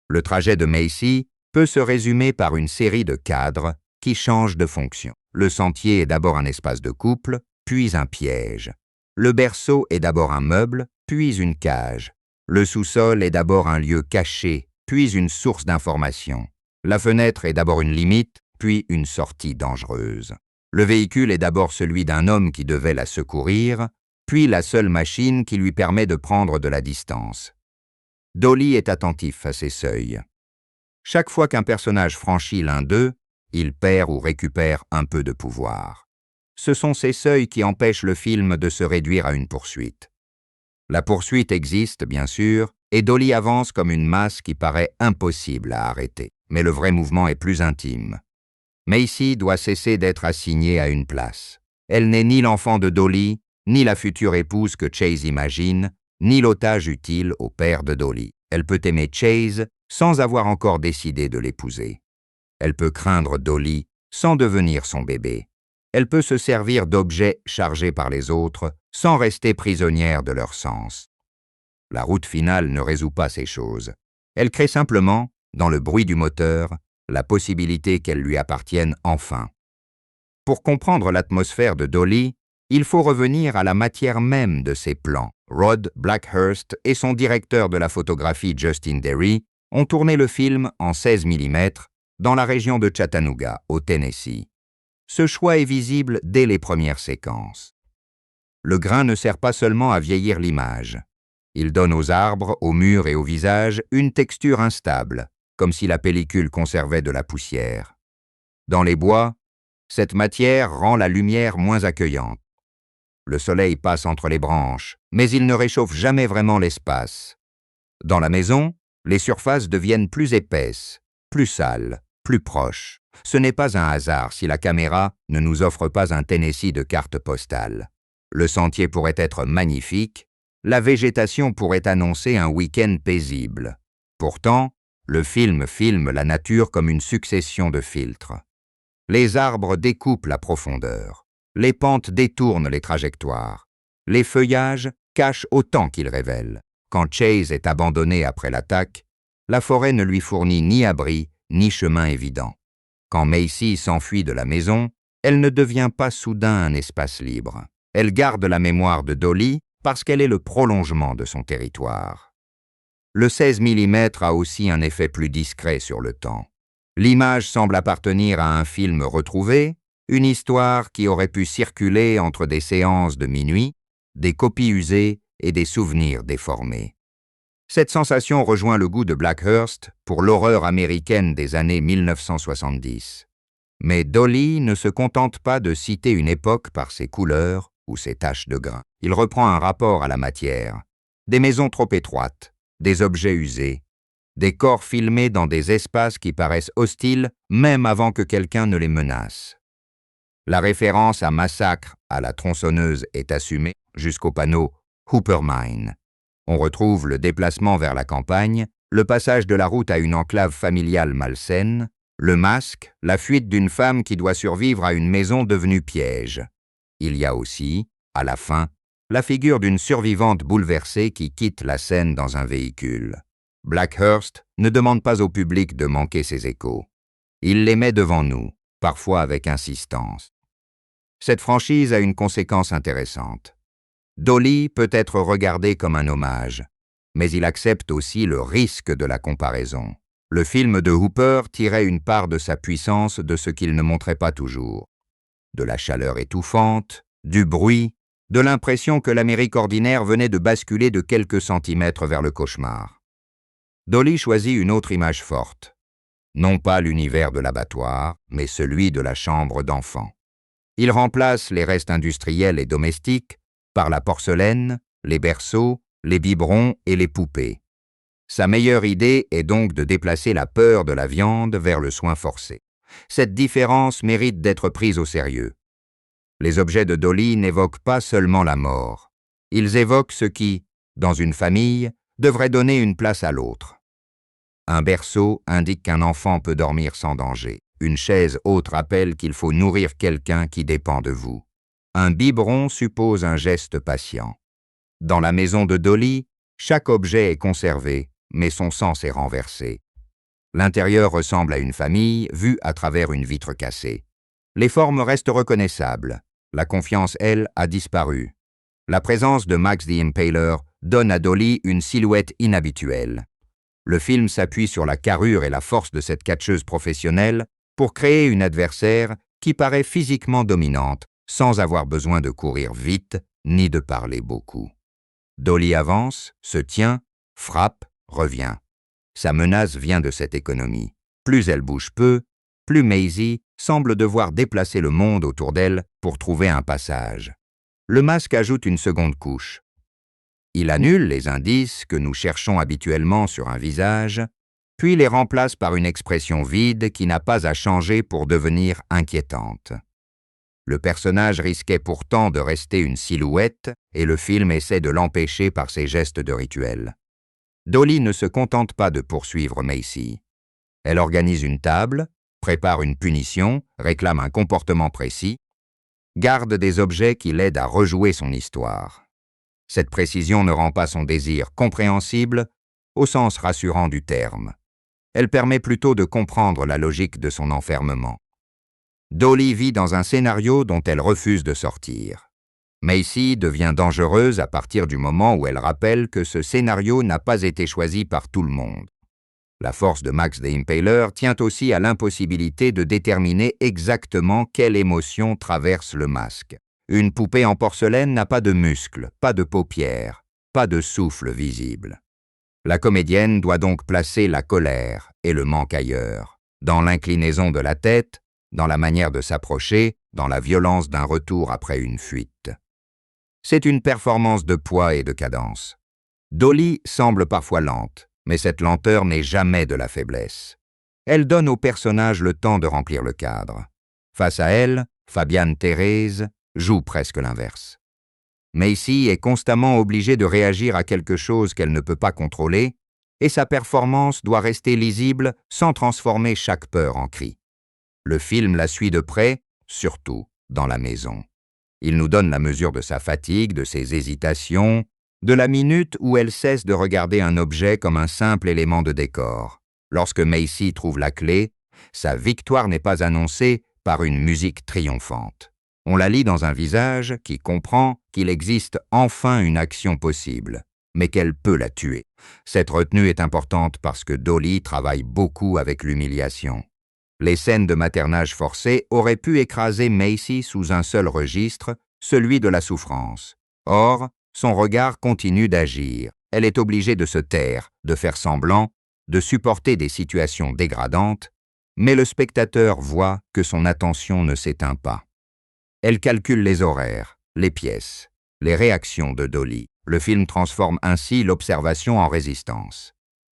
Le trajet de Macy peut se résumer par une série de cadres qui changent de fonction. Le sentier est d'abord un espace de couple, puis un piège. Le berceau est d'abord un meuble, puis une cage. Le sous-sol est d'abord un lieu caché, puis une source d'information. La fenêtre est d'abord une limite, puis une sortie dangereuse. Le véhicule est d'abord celui d'un homme qui devait la secourir, puis la seule machine qui lui permet de prendre de la distance. Dolly est attentif à ces seuils. Chaque fois qu'un personnage franchit l'un d'eux, il perd ou récupère un peu de pouvoir. Ce sont ces seuils qui empêchent le film de se réduire à une poursuite. La poursuite existe, bien sûr, et Dolly avance comme une masse qui paraît impossible à arrêter. Mais le vrai mouvement est plus intime. Macy doit cesser d'être assignée à une place. Elle n'est ni l'enfant de Dolly, ni la future épouse que Chase imagine, ni l'otage utile au père de Dolly. Elle peut aimer Chase sans avoir encore décidé de l'épouser. Elle peut craindre Dolly sans devenir son bébé. Elle peut se servir d'objets chargés par les autres sans rester prisonnière de leur sens. La route finale ne résout pas ces choses. Elle crée simplement, dans le bruit du moteur, la possibilité qu'elle lui appartienne enfin. Pour comprendre l'atmosphère de Dolly, il faut revenir à la matière même de ses plans. Rod Blackhurst et son directeur de la photographie Justin Derry ont tourné le film en 16 mm dans la région de Chattanooga, au Tennessee. Ce choix est visible dès les premières séquences. Le grain ne sert pas seulement à vieillir l'image. Il donne aux arbres, aux murs et au visage une texture instable, comme si la pellicule conservait de la poussière. Dans les bois, cette matière rend la lumière moins accueillante. Le soleil passe entre les branches, mais il ne réchauffe jamais vraiment l'espace. Dans la maison, les surfaces deviennent plus épaisses, plus sales, plus proches. Ce n'est pas un hasard si la caméra ne nous offre pas un Tennessee de carte postale. Le sentier pourrait être magnifique, la végétation pourrait annoncer un week-end paisible. Pourtant, le film filme la nature comme une succession de filtres. Les arbres découpent la profondeur, les pentes détournent les trajectoires, les feuillages cachent autant qu'ils révèlent. Quand Chase est abandonné après l'attaque, la forêt ne lui fournit ni abri, ni chemin évident. Quand Macy s'enfuit de la maison, elle ne devient pas soudain un espace libre. Elle garde la mémoire de Dolly parce qu'elle est le prolongement de son territoire. Le 16 mm a aussi un effet plus discret sur le temps. L'image semble appartenir à un film retrouvé, une histoire qui aurait pu circuler entre des séances de minuit, des copies usées et des souvenirs déformés. Cette sensation rejoint le goût de Blackhurst pour l'horreur américaine des années 1970. Mais Dolly ne se contente pas de citer une époque par ses couleurs ou ses taches de grain. Il reprend un rapport à la matière, des maisons trop étroites, des objets usés, des corps filmés dans des espaces qui paraissent hostiles même avant que quelqu'un ne les menace. La référence à Massacre à la tronçonneuse est assumée jusqu'au panneau « Hooper Mine ». On retrouve le déplacement vers la campagne, le passage de la route à une enclave familiale malsaine, le masque, la fuite d'une femme qui doit survivre à une maison devenue piège. Il y a aussi, à la fin, la figure d'une survivante bouleversée qui quitte la scène dans un véhicule. Blackhurst ne demande pas au public de manquer ses échos. Il les met devant nous, parfois avec insistance. Cette franchise a une conséquence intéressante. Dolly peut être regardé comme un hommage, mais il accepte aussi le risque de la comparaison. Le film de Hooper tirait une part de sa puissance de ce qu'il ne montrait pas toujours. De la chaleur étouffante, du bruit, de l'impression que l'Amérique ordinaire venait de basculer de quelques centimètres vers le cauchemar. Dolly choisit une autre image forte. Non pas l'univers de l'abattoir, mais celui de la chambre d'enfant. Il remplace les restes industriels et domestiques par la porcelaine, les berceaux, les biberons et les poupées. Sa meilleure idée est donc de déplacer la peur de la viande vers le soin forcé. Cette différence mérite d'être prise au sérieux. Les objets de Dolly n'évoquent pas seulement la mort. Ils évoquent ce qui, dans une famille, devrait donner une place à l'autre. Un berceau indique qu'un enfant peut dormir sans danger. Une chaise haute rappelle qu'il faut nourrir quelqu'un qui dépend de vous. Un biberon suppose un geste patient. Dans la maison de Dolly, chaque objet est conservé, mais son sens est renversé. L'intérieur ressemble à une famille vue à travers une vitre cassée. Les formes restent reconnaissables. La confiance, elle, a disparu. La présence de Max the Impaler donne à Dolly une silhouette inhabituelle. Le film s'appuie sur la carrure et la force de cette catcheuse professionnelle pour créer une adversaire qui paraît physiquement dominante, sans avoir besoin de courir vite ni de parler beaucoup. Dolly avance, se tient, frappe, revient. Sa menace vient de cette économie. Plus elle bouge peu, plus Maisie semble devoir déplacer le monde autour d'elle pour trouver un passage. Le masque ajoute une seconde couche. Il annule les indices que nous cherchons habituellement sur un visage, puis les remplace par une expression vide qui n'a pas à changer pour devenir inquiétante. Le personnage risquait pourtant de rester une silhouette et le film essaie de l'empêcher par ses gestes de rituel. Dolly ne se contente pas de poursuivre Macy. Elle organise une table, prépare une punition, réclame un comportement précis, garde des objets qui l'aident à rejouer son histoire. Cette précision ne rend pas son désir compréhensible au sens rassurant du terme. Elle permet plutôt de comprendre la logique de son enfermement. Dolly vit dans un scénario dont elle refuse de sortir. Macy devient dangereuse à partir du moment où elle rappelle que ce scénario n'a pas été choisi par tout le monde. La force de Max the Impaler tient aussi à l'impossibilité de déterminer exactement quelle émotion traverse le masque. Une poupée en porcelaine n'a pas de muscles, pas de paupières, pas de souffle visible. La comédienne doit donc placer la colère et le manque ailleurs, dans l'inclinaison de la tête, dans la manière de s'approcher, dans la violence d'un retour après une fuite. C'est une performance de poids et de cadence. Dolly semble parfois lente, mais cette lenteur n'est jamais de la faiblesse. Elle donne au personnage le temps de remplir le cadre. Face à elle, Fabian Thérèse joue presque l'inverse. Macy est constamment obligée de réagir à quelque chose qu'elle ne peut pas contrôler, et sa performance doit rester lisible sans transformer chaque peur en cri. Le film la suit de près, surtout dans la maison. Il nous donne la mesure de sa fatigue, de ses hésitations, de la minute où elle cesse de regarder un objet comme un simple élément de décor. Lorsque Macy trouve la clé, sa victoire n'est pas annoncée par une musique triomphante. On la lit dans un visage qui comprend qu'il existe enfin une action possible, mais qu'elle peut la tuer. Cette retenue est importante parce que Dolly travaille beaucoup avec l'humiliation. Les scènes de maternage forcé auraient pu écraser Macy sous un seul registre, celui de la souffrance. Or, son regard continue d'agir. Elle est obligée de se taire, de faire semblant, de supporter des situations dégradantes, mais le spectateur voit que son attention ne s'éteint pas. Elle calcule les horaires, les pièces, les réactions de Dolly. Le film transforme ainsi l'observation en résistance.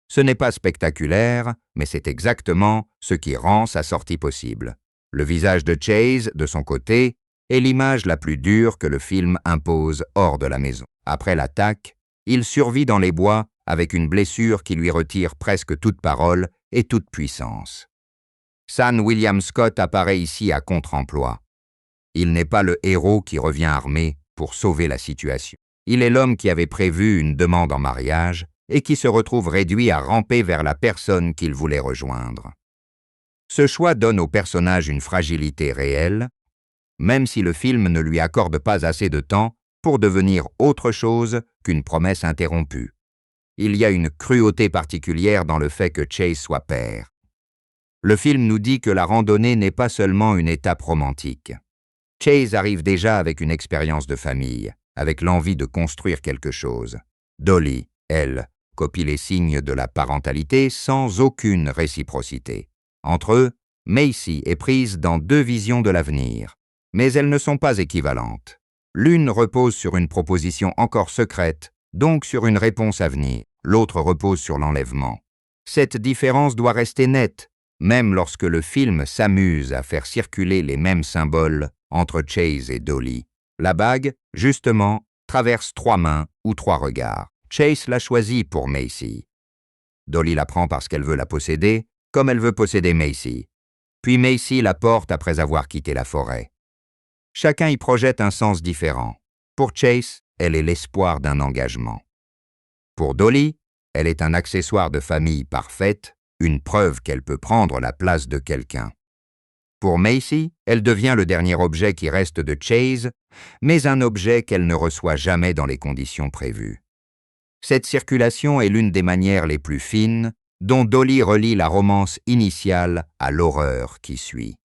Ce n'est pas spectaculaire, mais c'est exactement ce qui rend sa sortie possible. Le visage de Chase, de son côté, est l'image la plus dure que le film impose hors de la maison. Après l'attaque, il survit dans les bois avec une blessure qui lui retire presque toute parole et toute puissance. Sean William Scott apparaît ici à contre-emploi. Il n'est pas le héros qui revient armé pour sauver la situation. Il est l'homme qui avait prévu une demande en mariage et qui se retrouve réduit à ramper vers la personne qu'il voulait rejoindre. Ce choix donne au personnage une fragilité réelle, même si le film ne lui accorde pas assez de temps pour devenir autre chose qu'une promesse interrompue. Il y a une cruauté particulière dans le fait que Chase soit père. Le film nous dit que la randonnée n'est pas seulement une étape romantique. Chase arrive déjà avec une expérience de famille, avec l'envie de construire quelque chose. Dolly, elle, copie les signes de la parentalité sans aucune réciprocité. Entre eux, Macy est prise dans deux visions de l'avenir, mais elles ne sont pas équivalentes. L'une repose sur une proposition encore secrète, donc sur une réponse à venir. L'autre repose sur l'enlèvement. Cette différence doit rester nette, même lorsque le film s'amuse à faire circuler les mêmes symboles entre Chase et Dolly. La bague, justement, traverse 3 mains ou 3 regards. Chase l'a choisie pour Macy. Dolly la prend parce qu'elle veut la posséder, comme elle veut posséder Macy. Puis Macy la porte après avoir quitté la forêt. Chacun y projette un sens différent. Pour Chase, elle est l'espoir d'un engagement. Pour Dolly, elle est un accessoire de famille parfaite, une preuve qu'elle peut prendre la place de quelqu'un. Pour Macy, elle devient le dernier objet qui reste de Chase, mais un objet qu'elle ne reçoit jamais dans les conditions prévues. Cette circulation est l'une des manières les plus fines dont Dolly relie la romance initiale à l'horreur qui suit.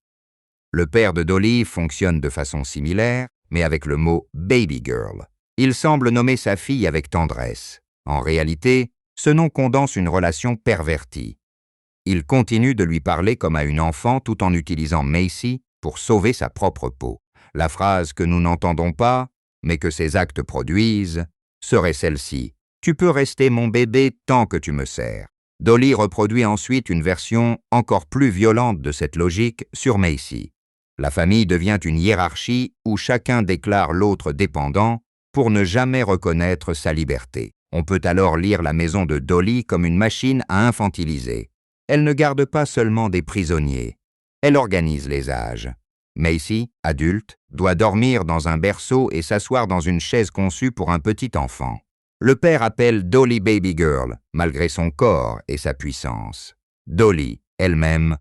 Le père de Dolly fonctionne de façon similaire, mais avec le mot « baby girl ». Il semble nommer sa fille avec tendresse. En réalité, ce nom condense une relation pervertie. Il continue de lui parler comme à une enfant tout en utilisant Macy pour sauver sa propre peau. La phrase que nous n'entendons pas, mais que ses actes produisent, serait celle-ci. « Tu peux rester mon bébé tant que tu me sers ». Dolly reproduit ensuite une version encore plus violente de cette logique sur Macy. La famille devient une hiérarchie où chacun déclare l'autre dépendant pour ne jamais reconnaître sa liberté. On peut alors lire la maison de Dolly comme une machine à infantiliser. Elle ne garde pas seulement des prisonniers, elle organise les âges. Macy, adulte, doit dormir dans un berceau et s'asseoir dans une chaise conçue pour un petit enfant. Le père appelle Dolly Baby Girl, malgré son corps et sa puissance. Dolly, elle-même,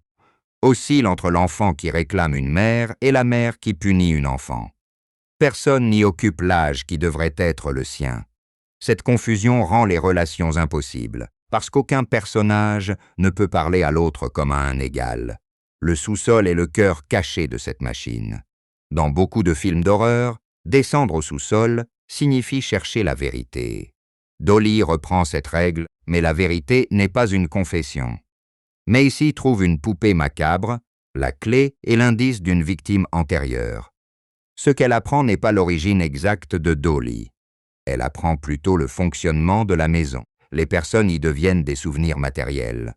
oscille entre l'enfant qui réclame une mère et la mère qui punit une enfant. Personne n'y occupe l'âge qui devrait être le sien. Cette confusion rend les relations impossibles, parce qu'aucun personnage ne peut parler à l'autre comme à un égal. Le sous-sol est le cœur caché de cette machine. Dans beaucoup de films d'horreur, descendre au sous-sol signifie chercher la vérité. Dolly reprend cette règle, mais la vérité n'est pas une confession. Macy trouve une poupée macabre, la clé et l'indice d'une victime antérieure. Ce qu'elle apprend n'est pas l'origine exacte de Dolly. Elle apprend plutôt le fonctionnement de la maison. Les personnes y deviennent des souvenirs matériels.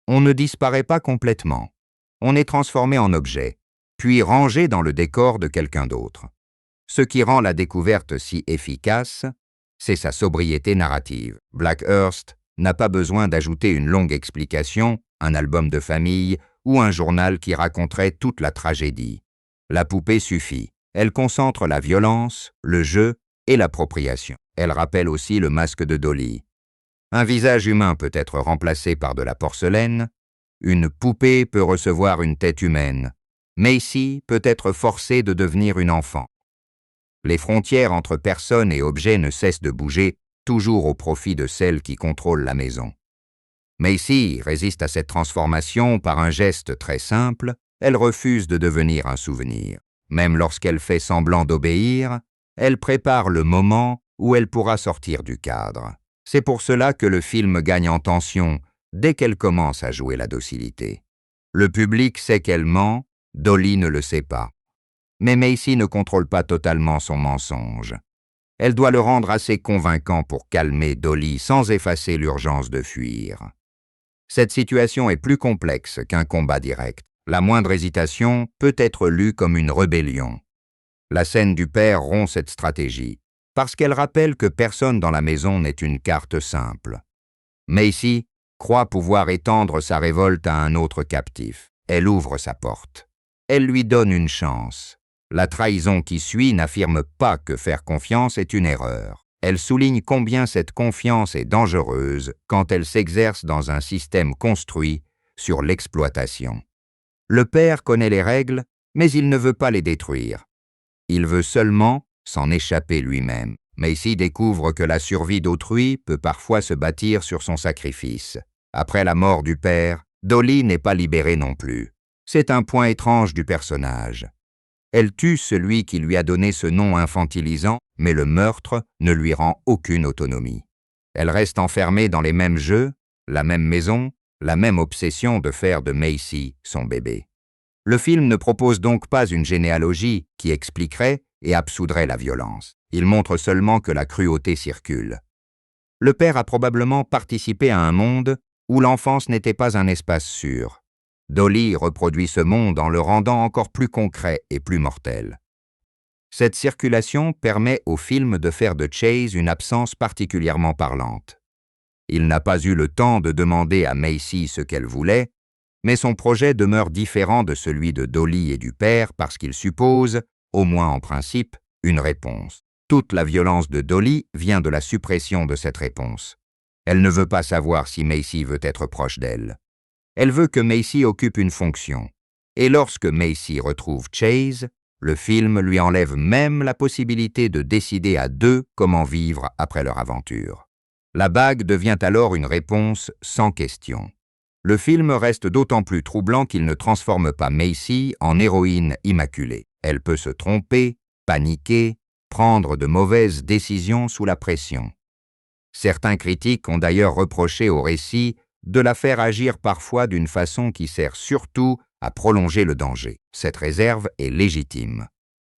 On ne disparaît pas complètement. On est transformé en objet, puis rangé dans le décor de quelqu'un d'autre. Ce qui rend la découverte si efficace, c'est sa sobriété narrative. Blackhurst n'a pas besoin d'ajouter une longue explication, un album de famille ou un journal qui raconterait toute la tragédie. La poupée suffit. Elle concentre la violence, le jeu et l'appropriation. Elle rappelle aussi le masque de Dolly. Un visage humain peut être remplacé par de la porcelaine, une poupée peut recevoir une tête humaine. Macy peut être forcée de devenir une enfant. Les frontières entre personnes et objets ne cessent de bouger, toujours au profit de celle qui contrôle la maison. Macy résiste à cette transformation par un geste très simple, elle refuse de devenir un souvenir. Même lorsqu'elle fait semblant d'obéir, elle prépare le moment où elle pourra sortir du cadre. C'est pour cela que le film gagne en tension dès qu'elle commence à jouer la docilité. Le public sait qu'elle ment, Dolly ne le sait pas. Mais Macy ne contrôle pas totalement son mensonge. Elle doit le rendre assez convaincant pour calmer Dolly sans effacer l'urgence de fuir. Cette situation est plus complexe qu'un combat direct. La moindre hésitation peut être lue comme une rébellion. La scène du père rompt cette stratégie, parce qu'elle rappelle que personne dans la maison n'est une carte simple. Macy croit pouvoir étendre sa révolte à un autre captif. Elle ouvre sa porte. Elle lui donne une chance. La trahison qui suit n'affirme pas que faire confiance est une erreur. Elle souligne combien cette confiance est dangereuse quand elle s'exerce dans un système construit sur l'exploitation. Le père connaît les règles, mais il ne veut pas les détruire. Il veut seulement s'en échapper lui-même. Macy découvre que la survie d'autrui peut parfois se bâtir sur son sacrifice. Après la mort du père, Dolly n'est pas libérée non plus. C'est un point étrange du personnage. Elle tue celui qui lui a donné ce nom infantilisant, mais le meurtre ne lui rend aucune autonomie. Elle reste enfermée dans les mêmes jeux, la même maison, la même obsession de faire de Macy son bébé. Le film ne propose donc pas une généalogie qui expliquerait et absoudrait la violence. Il montre seulement que la cruauté circule. Le père a probablement participé à un monde où l'enfance n'était pas un espace sûr. Dolly reproduit ce monde en le rendant encore plus concret et plus mortel. Cette circulation permet au film de faire de Chase une absence particulièrement parlante. Il n'a pas eu le temps de demander à Macy ce qu'elle voulait, mais son projet demeure différent de celui de Dolly et du père parce qu'il suppose, au moins en principe, une réponse. Toute la violence de Dolly vient de la suppression de cette réponse. Elle ne veut pas savoir si Macy veut être proche d'elle. Elle veut que Macy occupe une fonction. Et lorsque Macy retrouve Chase, le film lui enlève même la possibilité de décider à deux comment vivre après leur aventure. La bague devient alors une réponse sans question. Le film reste d'autant plus troublant qu'il ne transforme pas Macy en héroïne immaculée. Elle peut se tromper, paniquer, prendre de mauvaises décisions sous la pression. Certains critiques ont d'ailleurs reproché au récit de la faire agir parfois d'une façon qui sert surtout à prolonger le danger. Cette réserve est légitime.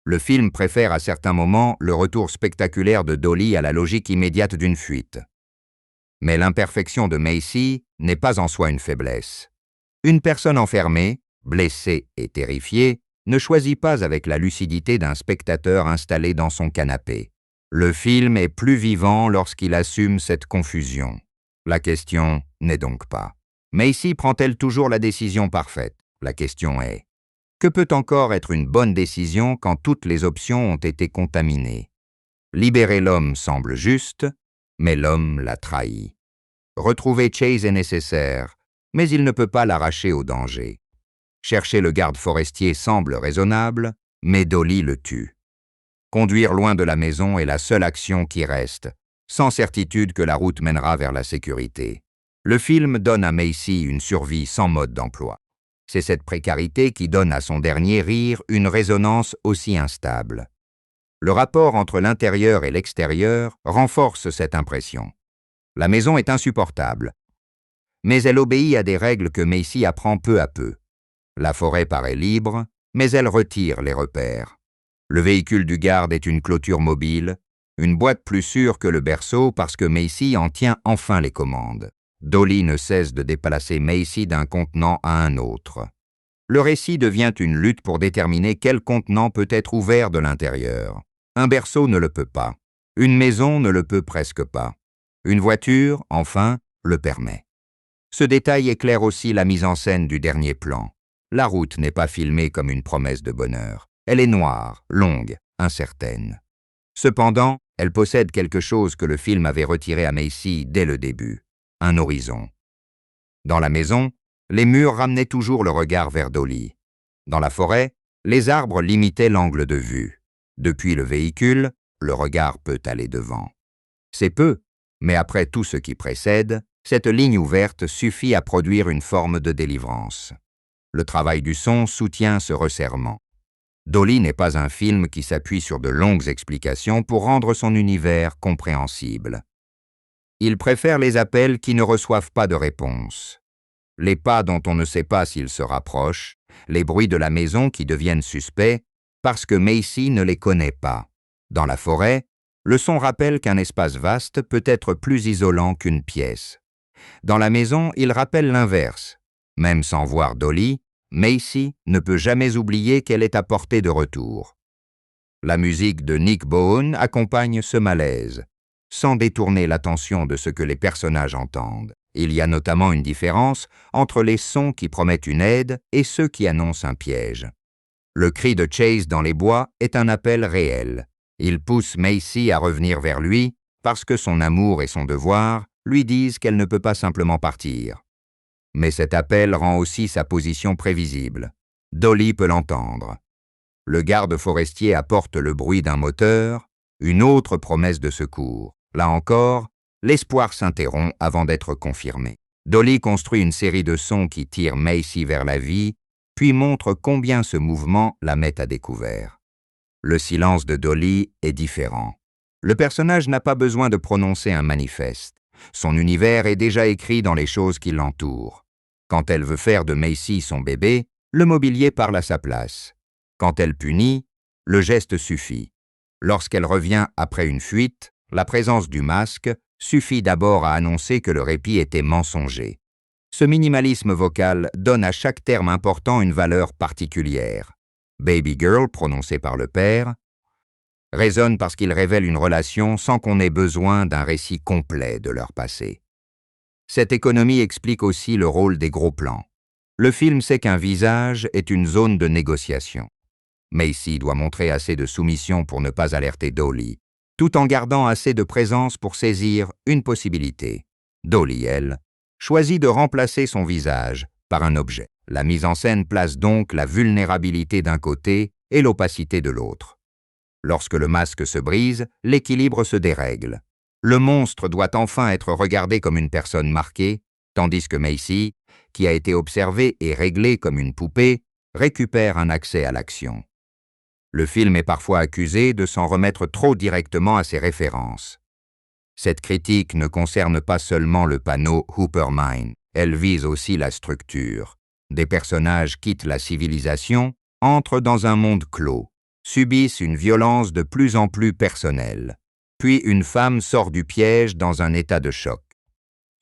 Le film préfère à certains moments le retour spectaculaire de Dolly à la logique immédiate d'une fuite. Mais l'imperfection de Macy n'est pas en soi une faiblesse. Une personne enfermée, blessée et terrifiée, ne choisit pas avec la lucidité d'un spectateur installé dans son canapé. Le film est plus vivant lorsqu'il assume cette confusion. La question n'est donc pas « Macy prend-elle toujours la décision parfaite ?» La question est « Que peut encore être une bonne décision quand toutes les options ont été contaminées ?» Libérer l'homme semble juste, mais l'homme l'a trahi. Retrouver Chase est nécessaire, mais il ne peut pas l'arracher au danger. Chercher le garde forestier semble raisonnable, mais Dolly le tue. Conduire loin de la maison est la seule action qui reste, sans certitude que la route mènera vers la sécurité. Le film donne à Macy une survie sans mode d'emploi. C'est cette précarité qui donne à son dernier rire une résonance aussi instable. Le rapport entre l'intérieur et l'extérieur renforce cette impression. La maison est insupportable, mais elle obéit à des règles que Macy apprend peu à peu. La forêt paraît libre, mais elle retire les repères. Le véhicule du garde est une clôture mobile, une boîte plus sûre que le berceau parce que Macy en tient enfin les commandes. Dolly ne cesse de déplacer Macy d'un contenant à un autre. Le récit devient une lutte pour déterminer quel contenant peut être ouvert de l'intérieur. Un berceau ne le peut pas. Une maison ne le peut presque pas. Une voiture, enfin, le permet. Ce détail éclaire aussi la mise en scène du dernier plan. La route n'est pas filmée comme une promesse de bonheur. Elle est noire, longue, incertaine. Cependant, elle possède quelque chose que le film avait retiré à Macy dès le début, un horizon. Dans la maison, les murs ramenaient toujours le regard vers Dolly. Dans la forêt, les arbres limitaient l'angle de vue. Depuis le véhicule, le regard peut aller devant. C'est peu, mais après tout ce qui précède, cette ligne ouverte suffit à produire une forme de délivrance. Le travail du son soutient ce resserrement. Dolly n'est pas un film qui s'appuie sur de longues explications pour rendre son univers compréhensible. Il préfère les appels qui ne reçoivent pas de réponse. Les pas dont on ne sait pas s'ils se rapprochent, les bruits de la maison qui deviennent suspects parce que Macy ne les connaît pas. Dans la forêt, le son rappelle qu'un espace vaste peut être plus isolant qu'une pièce. Dans la maison, il rappelle l'inverse. Même sans voir Dolly, Macy ne peut jamais oublier qu'elle est à portée de retour. La musique de Nick Bowen accompagne ce malaise, sans détourner l'attention de ce que les personnages entendent. Il y a notamment une différence entre les sons qui promettent une aide et ceux qui annoncent un piège. Le cri de Chase dans les bois est un appel réel. Il pousse Macy à revenir vers lui parce que son amour et son devoir lui disent qu'elle ne peut pas simplement partir. Mais cet appel rend aussi sa position prévisible. Dolly peut l'entendre. Le garde forestier apporte le bruit d'un moteur, une autre promesse de secours. Là encore, l'espoir s'interrompt avant d'être confirmé. Dolly construit une série de sons qui tirent Macy vers la vie, puis montre combien ce mouvement la met à découvert. Le silence de Dolly est différent. Le personnage n'a pas besoin de prononcer un manifeste. Son univers est déjà écrit dans les choses qui l'entourent. Quand elle veut faire de Macy son bébé, le mobilier parle à sa place. Quand elle punit, le geste suffit. Lorsqu'elle revient après une fuite, la présence du masque suffit d'abord à annoncer que le répit était mensonger. Ce minimalisme vocal donne à chaque terme important une valeur particulière. Baby girl, prononcé par le père, résonne parce qu'il révèle une relation sans qu'on ait besoin d'un récit complet de leur passé. Cette économie explique aussi le rôle des gros plans. Le film sait qu'un visage est une zone de négociation. Macy doit montrer assez de soumission pour ne pas alerter Dolly, tout en gardant assez de présence pour saisir une possibilité. Dolly, elle, choisit de remplacer son visage par un objet. La mise en scène place donc la vulnérabilité d'un côté et l'opacité de l'autre. Lorsque le masque se brise, l'équilibre se dérègle. Le monstre doit enfin être regardé comme une personne marquée, tandis que Macy, qui a été observée et réglée comme une poupée, récupère un accès à l'action. Le film est parfois accusé de s'en remettre trop directement à ses références. Cette critique ne concerne pas seulement le panneau Hooper Mine, elle vise aussi la structure. Des personnages quittent la civilisation, entrent dans un monde clos, subissent une violence de plus en plus personnelle. Puis une femme sort du piège dans un état de choc.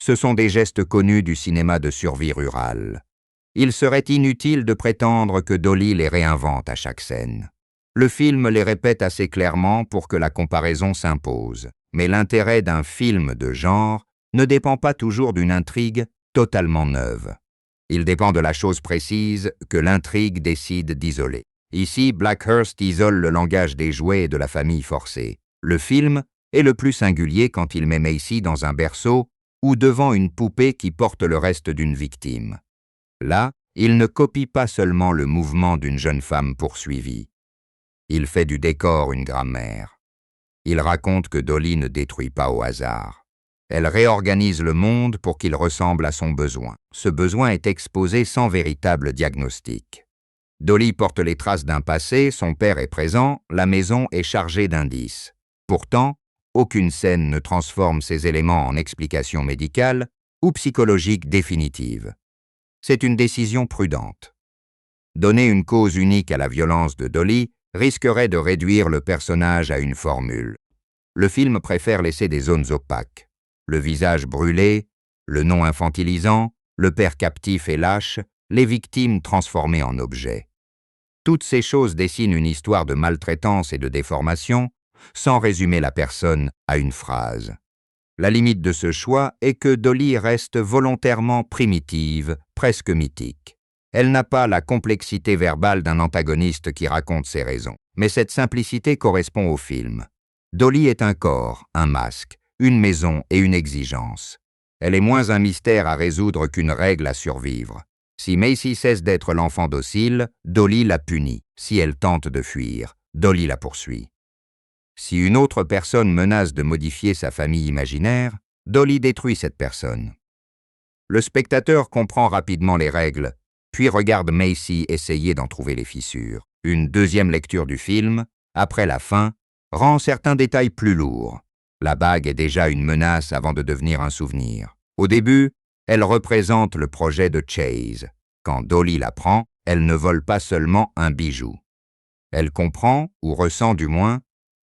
Ce sont des gestes connus du cinéma de survie rurale. Il serait inutile de prétendre que Dolly les réinvente à chaque scène. Le film les répète assez clairement pour que la comparaison s'impose. Mais l'intérêt d'un film de genre ne dépend pas toujours d'une intrigue totalement neuve. Il dépend de la chose précise que l'intrigue décide d'isoler. Ici, Blackhurst isole le langage des jouets et de la famille forcée. Le film est le plus singulier quand il met Macy dans un berceau ou devant une poupée qui porte le reste d'une victime. Là, il ne copie pas seulement le mouvement d'une jeune femme poursuivie. Il fait du décor une grammaire. Il raconte que Dolly ne détruit pas au hasard. Elle réorganise le monde pour qu'il ressemble à son besoin. Ce besoin est exposé sans véritable diagnostic. Dolly porte les traces d'un passé, son père est présent, la maison est chargée d'indices. Pourtant, aucune scène ne transforme ces éléments en explication médicale ou psychologique définitive. C'est une décision prudente. Donner une cause unique à la violence de Dolly risquerait de réduire le personnage à une formule. Le film préfère laisser des zones opaques. Le visage brûlé, le nom infantilisant, le père captif et lâche, les victimes transformées en objets. Toutes ces choses dessinent une histoire de maltraitance et de déformation sans résumer la personne à une phrase. La limite de ce choix est que Dolly reste volontairement primitive, presque mythique. Elle n'a pas la complexité verbale d'un antagoniste qui raconte ses raisons, mais cette simplicité correspond au film. Dolly est un corps, un masque, une maison et une exigence. Elle est moins un mystère à résoudre qu'une règle à survivre. Si Macy cesse d'être l'enfant docile, Dolly la punit. Si elle tente de fuir, Dolly la poursuit. Si une autre personne menace de modifier sa famille imaginaire, Dolly détruit cette personne. Le spectateur comprend rapidement les règles, puis regarde Macy essayer d'en trouver les fissures. Une deuxième lecture du film, après la fin, rend certains détails plus lourds. La bague est déjà une menace avant de devenir un souvenir. Au début, elle représente le projet de Chase. Quand Dolly la prend, elle ne vole pas seulement un bijou. Elle comprend, ou ressent du moins,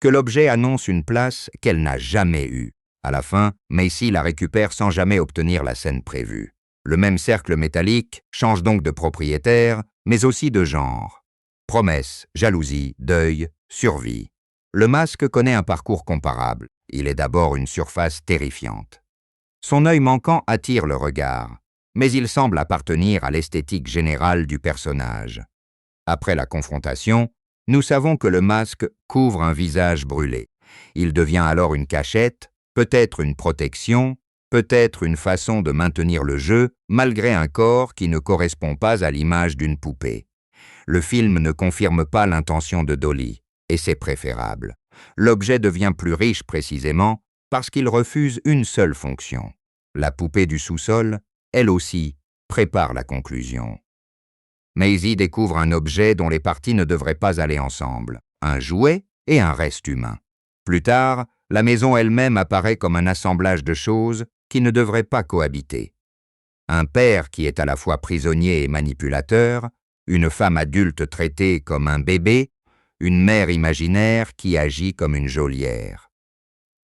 que l'objet annonce une place qu'elle n'a jamais eue. À la fin, Macy la récupère sans jamais obtenir la scène prévue. Le même cercle métallique change donc de propriétaire, mais aussi de genre. Promesse, jalousie, deuil, survie. Le masque connaît un parcours comparable. Il est d'abord une surface terrifiante. Son œil manquant attire le regard, mais il semble appartenir à l'esthétique générale du personnage. Après la confrontation, nous savons que le masque couvre un visage brûlé. Il devient alors une cachette, peut-être une protection, peut-être une façon de maintenir le jeu malgré un corps qui ne correspond pas à l'image d'une poupée. Le film ne confirme pas l'intention de Dolly, et c'est préférable. L'objet devient plus riche précisément parce qu'il refuse une seule fonction. La poupée du sous-sol, elle aussi, prépare la conclusion. Maisy découvre un objet dont les parties ne devraient pas aller ensemble, un jouet et un reste humain. Plus tard, la maison elle-même apparaît comme un assemblage de choses qui ne devraient pas cohabiter. Un père qui est à la fois prisonnier et manipulateur, une femme adulte traitée comme un bébé, une mère imaginaire qui agit comme une geôlière.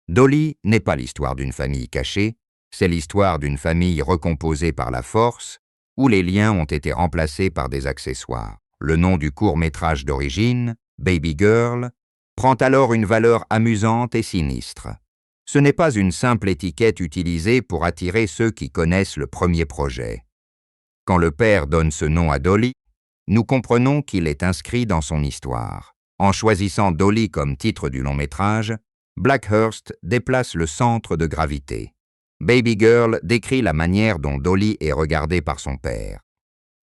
Dolly n'est pas l'histoire d'une famille cachée, c'est l'histoire d'une famille recomposée par la force, où les liens ont été remplacés par des accessoires. Le nom du court-métrage d'origine, Baby Girl, prend alors une valeur amusante et sinistre. Ce n'est pas une simple étiquette utilisée pour attirer ceux qui connaissent le premier projet. Quand le père donne ce nom à Dolly, nous comprenons qu'il est inscrit dans son histoire. En choisissant Dolly comme titre du long-métrage, Blackhurst déplace le centre de gravité. Baby Girl décrit la manière dont Dolly est regardée par son père.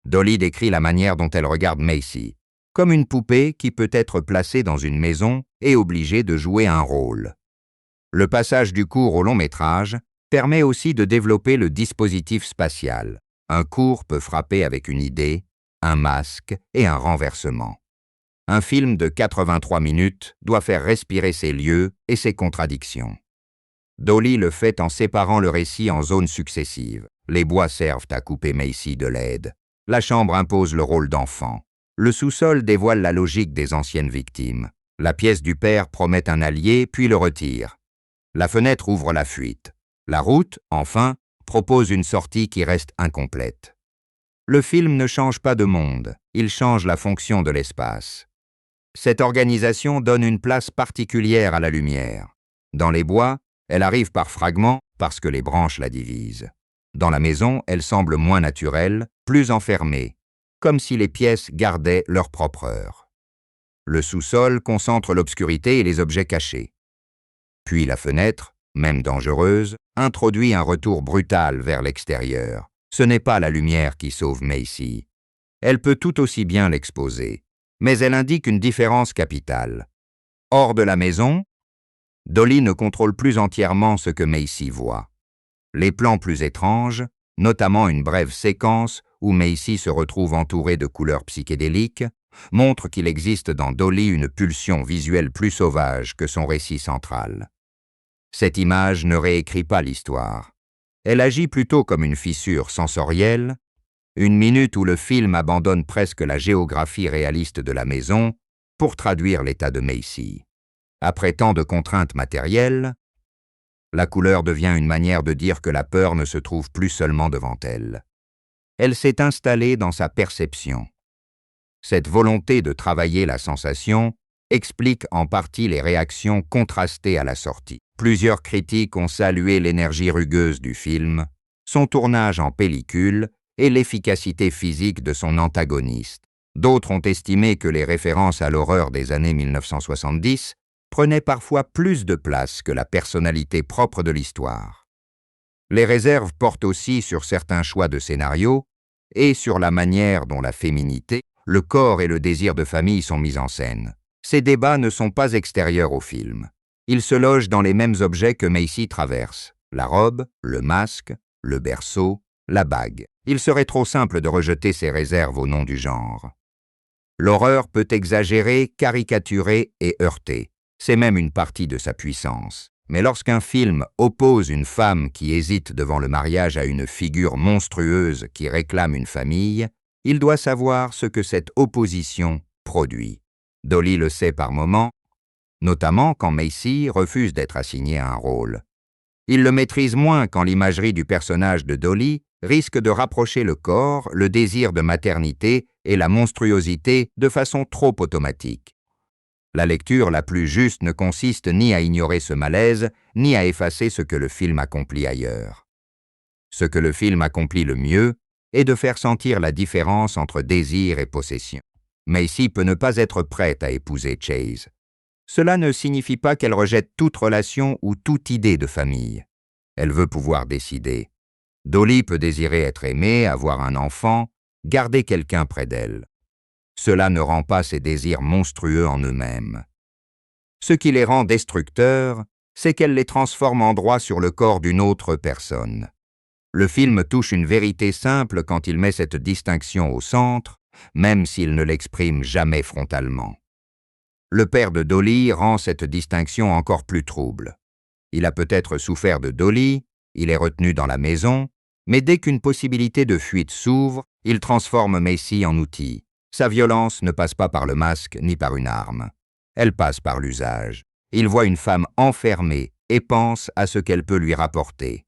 Dolly décrit la manière dont elle regarde Macy, comme une poupée qui peut être placée dans une maison et obligée de jouer un rôle. Le passage du court au long-métrage permet aussi de développer le dispositif spatial. Un court peut frapper avec une idée, un masque et un renversement. Un film de 83 minutes doit faire respirer ses lieux et ses contradictions. Dolly le fait en séparant le récit en zones successives. Les bois servent à couper Macy de l'aide. La chambre impose le rôle d'enfant. Le sous-sol dévoile la logique des anciennes victimes. La pièce du père promet un allié, puis le retire. La fenêtre ouvre la fuite. La route, enfin, propose une sortie qui reste incomplète. Le film ne change pas de monde, il change la fonction de l'espace. Cette organisation donne une place particulière à la lumière. Dans les bois, elle arrive par fragments parce que les branches la divisent. Dans la maison, elle semble moins naturelle, plus enfermée, comme si les pièces gardaient leur propre heure. Le sous-sol concentre l'obscurité et les objets cachés. Puis la fenêtre, même dangereuse, introduit un retour brutal vers l'extérieur. Ce n'est pas la lumière qui sauve Macy. Elle peut tout aussi bien l'exposer, mais elle indique une différence capitale. Hors de la maison, Dolly ne contrôle plus entièrement ce que Macy voit. Les plans plus étranges, notamment une brève séquence où Macy se retrouve entourée de couleurs psychédéliques, montrent qu'il existe dans Dolly une pulsion visuelle plus sauvage que son récit central. Cette image ne réécrit pas l'histoire. Elle agit plutôt comme une fissure sensorielle, une minute où le film abandonne presque la géographie réaliste de la maison pour traduire l'état de Macy. Après tant de contraintes matérielles, la couleur devient une manière de dire que la peur ne se trouve plus seulement devant elle. Elle s'est installée dans sa perception. Cette volonté de travailler la sensation explique en partie les réactions contrastées à la sortie. Plusieurs critiques ont salué l'énergie rugueuse du film, son tournage en pellicule et l'efficacité physique de son antagoniste. D'autres ont estimé que les références à l'horreur des années 1970 prenaient parfois plus de place que la personnalité propre de l'histoire. Les réserves portent aussi sur certains choix de scénario et sur la manière dont la féminité, le corps et le désir de famille sont mis en scène. Ces débats ne sont pas extérieurs au film. Ils se logent dans les mêmes objets que Macy traverse: la robe, le masque, le berceau, la bague. Il serait trop simple de rejeter ces réserves au nom du genre. L'horreur peut exagérer, caricaturer et heurter. C'est même une partie de sa puissance. Mais lorsqu'un film oppose une femme qui hésite devant le mariage à une figure monstrueuse qui réclame une famille, il doit savoir ce que cette opposition produit. Dolly le sait par moments, notamment quand Macy refuse d'être assignée à un rôle. Il le maîtrise moins quand l'imagerie du personnage de Dolly risque de rapprocher le corps, le désir de maternité et la monstruosité de façon trop automatique. La lecture la plus juste ne consiste ni à ignorer ce malaise, ni à effacer ce que le film accomplit ailleurs. Ce que le film accomplit le mieux est de faire sentir la différence entre désir et possession. Macy peut ne pas être prête à épouser Chase. Cela ne signifie pas qu'elle rejette toute relation ou toute idée de famille. Elle veut pouvoir décider. Dolly peut désirer être aimée, avoir un enfant, garder quelqu'un près d'elle. Cela ne rend pas ses désirs monstrueux en eux-mêmes. Ce qui les rend destructeurs, c'est qu'elle les transforme en droit sur le corps d'une autre personne. Le film touche une vérité simple quand il met cette distinction au centre, même s'il ne l'exprime jamais frontalement. Le père de Dolly rend cette distinction encore plus trouble. Il a peut-être souffert de Dolly, il est retenu dans la maison, mais dès qu'une possibilité de fuite s'ouvre, il transforme Macy en outil. Sa violence ne passe pas par le masque ni par une arme. Elle passe par l'usage. Il voit une femme enfermée et pense à ce qu'elle peut lui rapporter.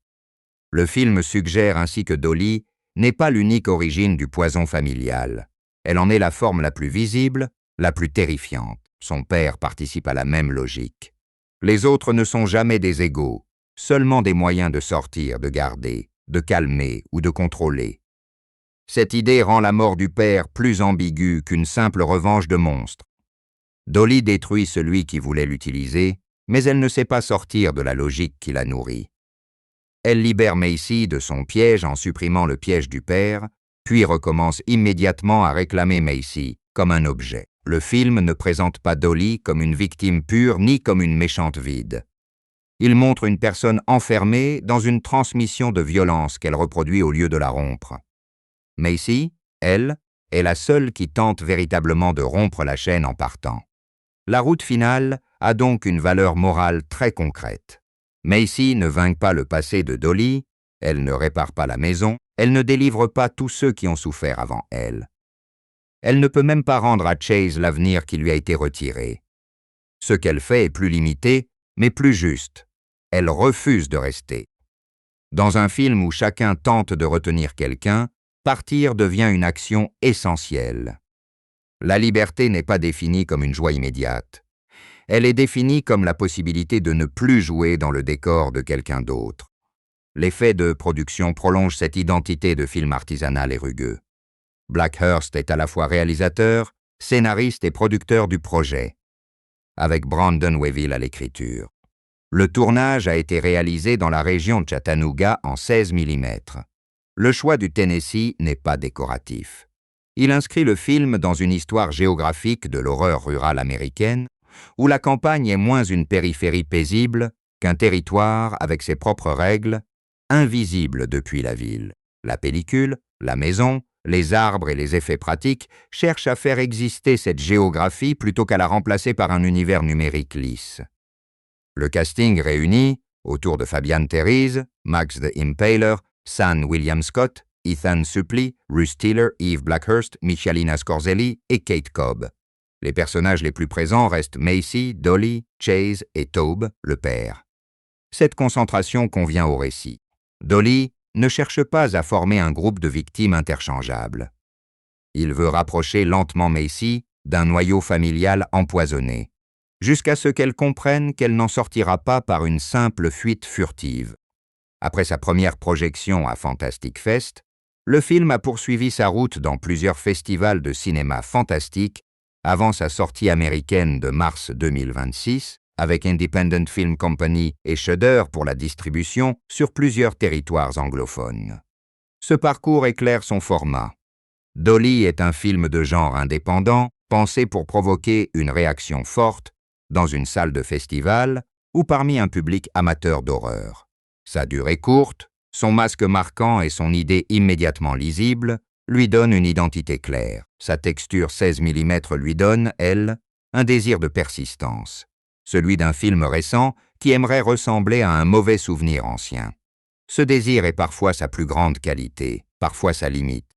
Le film suggère ainsi que Dolly n'est pas l'unique origine du poison familial. Elle en est la forme la plus visible, la plus terrifiante. Son père participe à la même logique. Les autres ne sont jamais des égaux, seulement des moyens de sortir, de garder, de calmer ou de contrôler. Cette idée rend la mort du père plus ambiguë qu'une simple revanche de monstre. Dolly détruit celui qui voulait l'utiliser, mais elle ne sait pas sortir de la logique qui la nourrit. Elle libère Macy de son piège en supprimant le piège du père, puis recommence immédiatement à réclamer Macy comme un objet. Le film ne présente pas Dolly comme une victime pure ni comme une méchante vide. Il montre une personne enfermée dans une transmission de violence qu'elle reproduit au lieu de la rompre. Macy, elle, est la seule qui tente véritablement de rompre la chaîne en partant. La route finale a donc une valeur morale très concrète. Macy ne vainc pas le passé de Dolly, elle ne répare pas la maison, elle ne délivre pas tous ceux qui ont souffert avant elle. Elle ne peut même pas rendre à Chase l'avenir qui lui a été retiré. Ce qu'elle fait est plus limité, mais plus juste. Elle refuse de rester. Dans un film où chacun tente de retenir quelqu'un, partir devient une action essentielle. La liberté n'est pas définie comme une joie immédiate. Elle est définie comme la possibilité de ne plus jouer dans le décor de quelqu'un d'autre. L'effet de production prolonge cette identité de film artisanal et rugueux. Blackhurst est à la fois réalisateur, scénariste et producteur du projet, avec Brandon Wavell à l'écriture. Le tournage a été réalisé dans la région de Chattanooga en 16 mm. Le choix du Tennessee n'est pas décoratif. Il inscrit le film dans une histoire géographique de l'horreur rurale américaine, où la campagne est moins une périphérie paisible qu'un territoire avec ses propres règles, invisible depuis la ville. La pellicule, la maison, les arbres et les effets pratiques cherchent à faire exister cette géographie plutôt qu'à la remplacer par un univers numérique lisse. Le casting réuni, autour de Fabian Terese, Max the Impaler, San William Scott, Ethan Suplee, Ruth Tiller, Eve Blackhurst, Michalina Scorzelli et Kate Cobb. Les personnages les plus présents restent Macy, Dolly, Chase et Taube, le père. Cette concentration convient au récit. Dolly ne cherche pas à former un groupe de victimes interchangeables. Il veut rapprocher lentement Macy d'un noyau familial empoisonné. jusqu'à ce qu'elle comprenne qu'elle n'en sortira pas par une simple fuite furtive. Après sa première projection à Fantastic Fest, le film a poursuivi sa route dans plusieurs festivals de cinéma fantastique avant sa sortie américaine de mars 2026, avec Independent Film Company et Shudder pour la distribution sur plusieurs territoires anglophones. Ce parcours éclaire son format. Dolly est un film de genre indépendant, pensé pour provoquer une réaction forte dans une salle de festival ou parmi un public amateur d'horreur. Sa durée courte, son masque marquant et son idée immédiatement lisible lui donnent une identité claire. Sa texture 16 mm lui donne, elle, un désir de persistance, celui d'un film récent qui aimerait ressembler à un mauvais souvenir ancien. Ce désir est parfois sa plus grande qualité, parfois sa limite.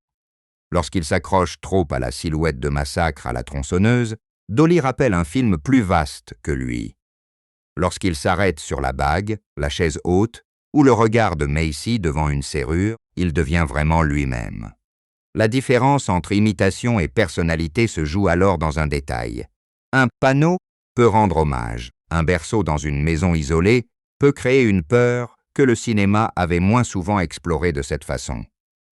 Lorsqu'il s'accroche trop à la silhouette de massacre à la tronçonneuse, Dolly rappelle un film plus vaste que lui. Lorsqu'il s'arrête sur la bague, la chaise haute, ou le regard de Macy devant une serrure, il devient vraiment lui-même. La différence entre imitation et personnalité se joue alors dans un détail. Un panneau peut rendre hommage. Un berceau dans une maison isolée peut créer une peur que le cinéma avait moins souvent explorée de cette façon.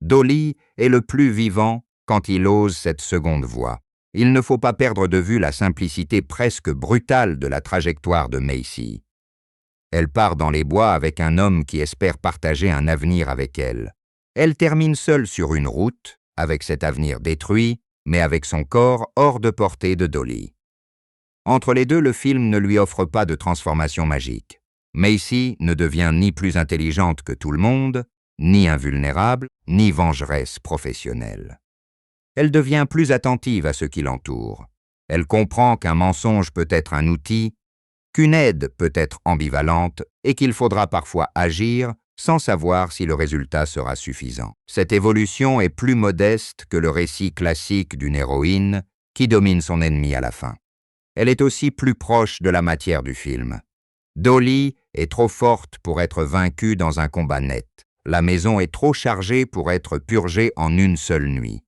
Dolly est le plus vivant quand il ose cette seconde voie. Il ne faut pas perdre de vue la simplicité presque brutale de la trajectoire de Macy. Elle part dans les bois avec un homme qui espère partager un avenir avec elle. Elle termine seule sur une route, avec cet avenir détruit, mais avec son corps hors de portée de Dolly. Entre les deux, le film ne lui offre pas de transformation magique. Macy ne devient ni plus intelligente que tout le monde, ni invulnérable, ni vengeresse professionnelle. Elle devient plus attentive à ce qui l'entoure. Elle comprend qu'un mensonge peut être un outil, qu'une aide peut être ambivalente et qu'il faudra parfois agir sans savoir si le résultat sera suffisant. Cette évolution est plus modeste que le récit classique d'une héroïne qui domine son ennemi à la fin. Elle est aussi plus proche de la matière du film. Dolly est trop forte pour être vaincue dans un combat net. La maison est trop chargée pour être purgée en une seule nuit.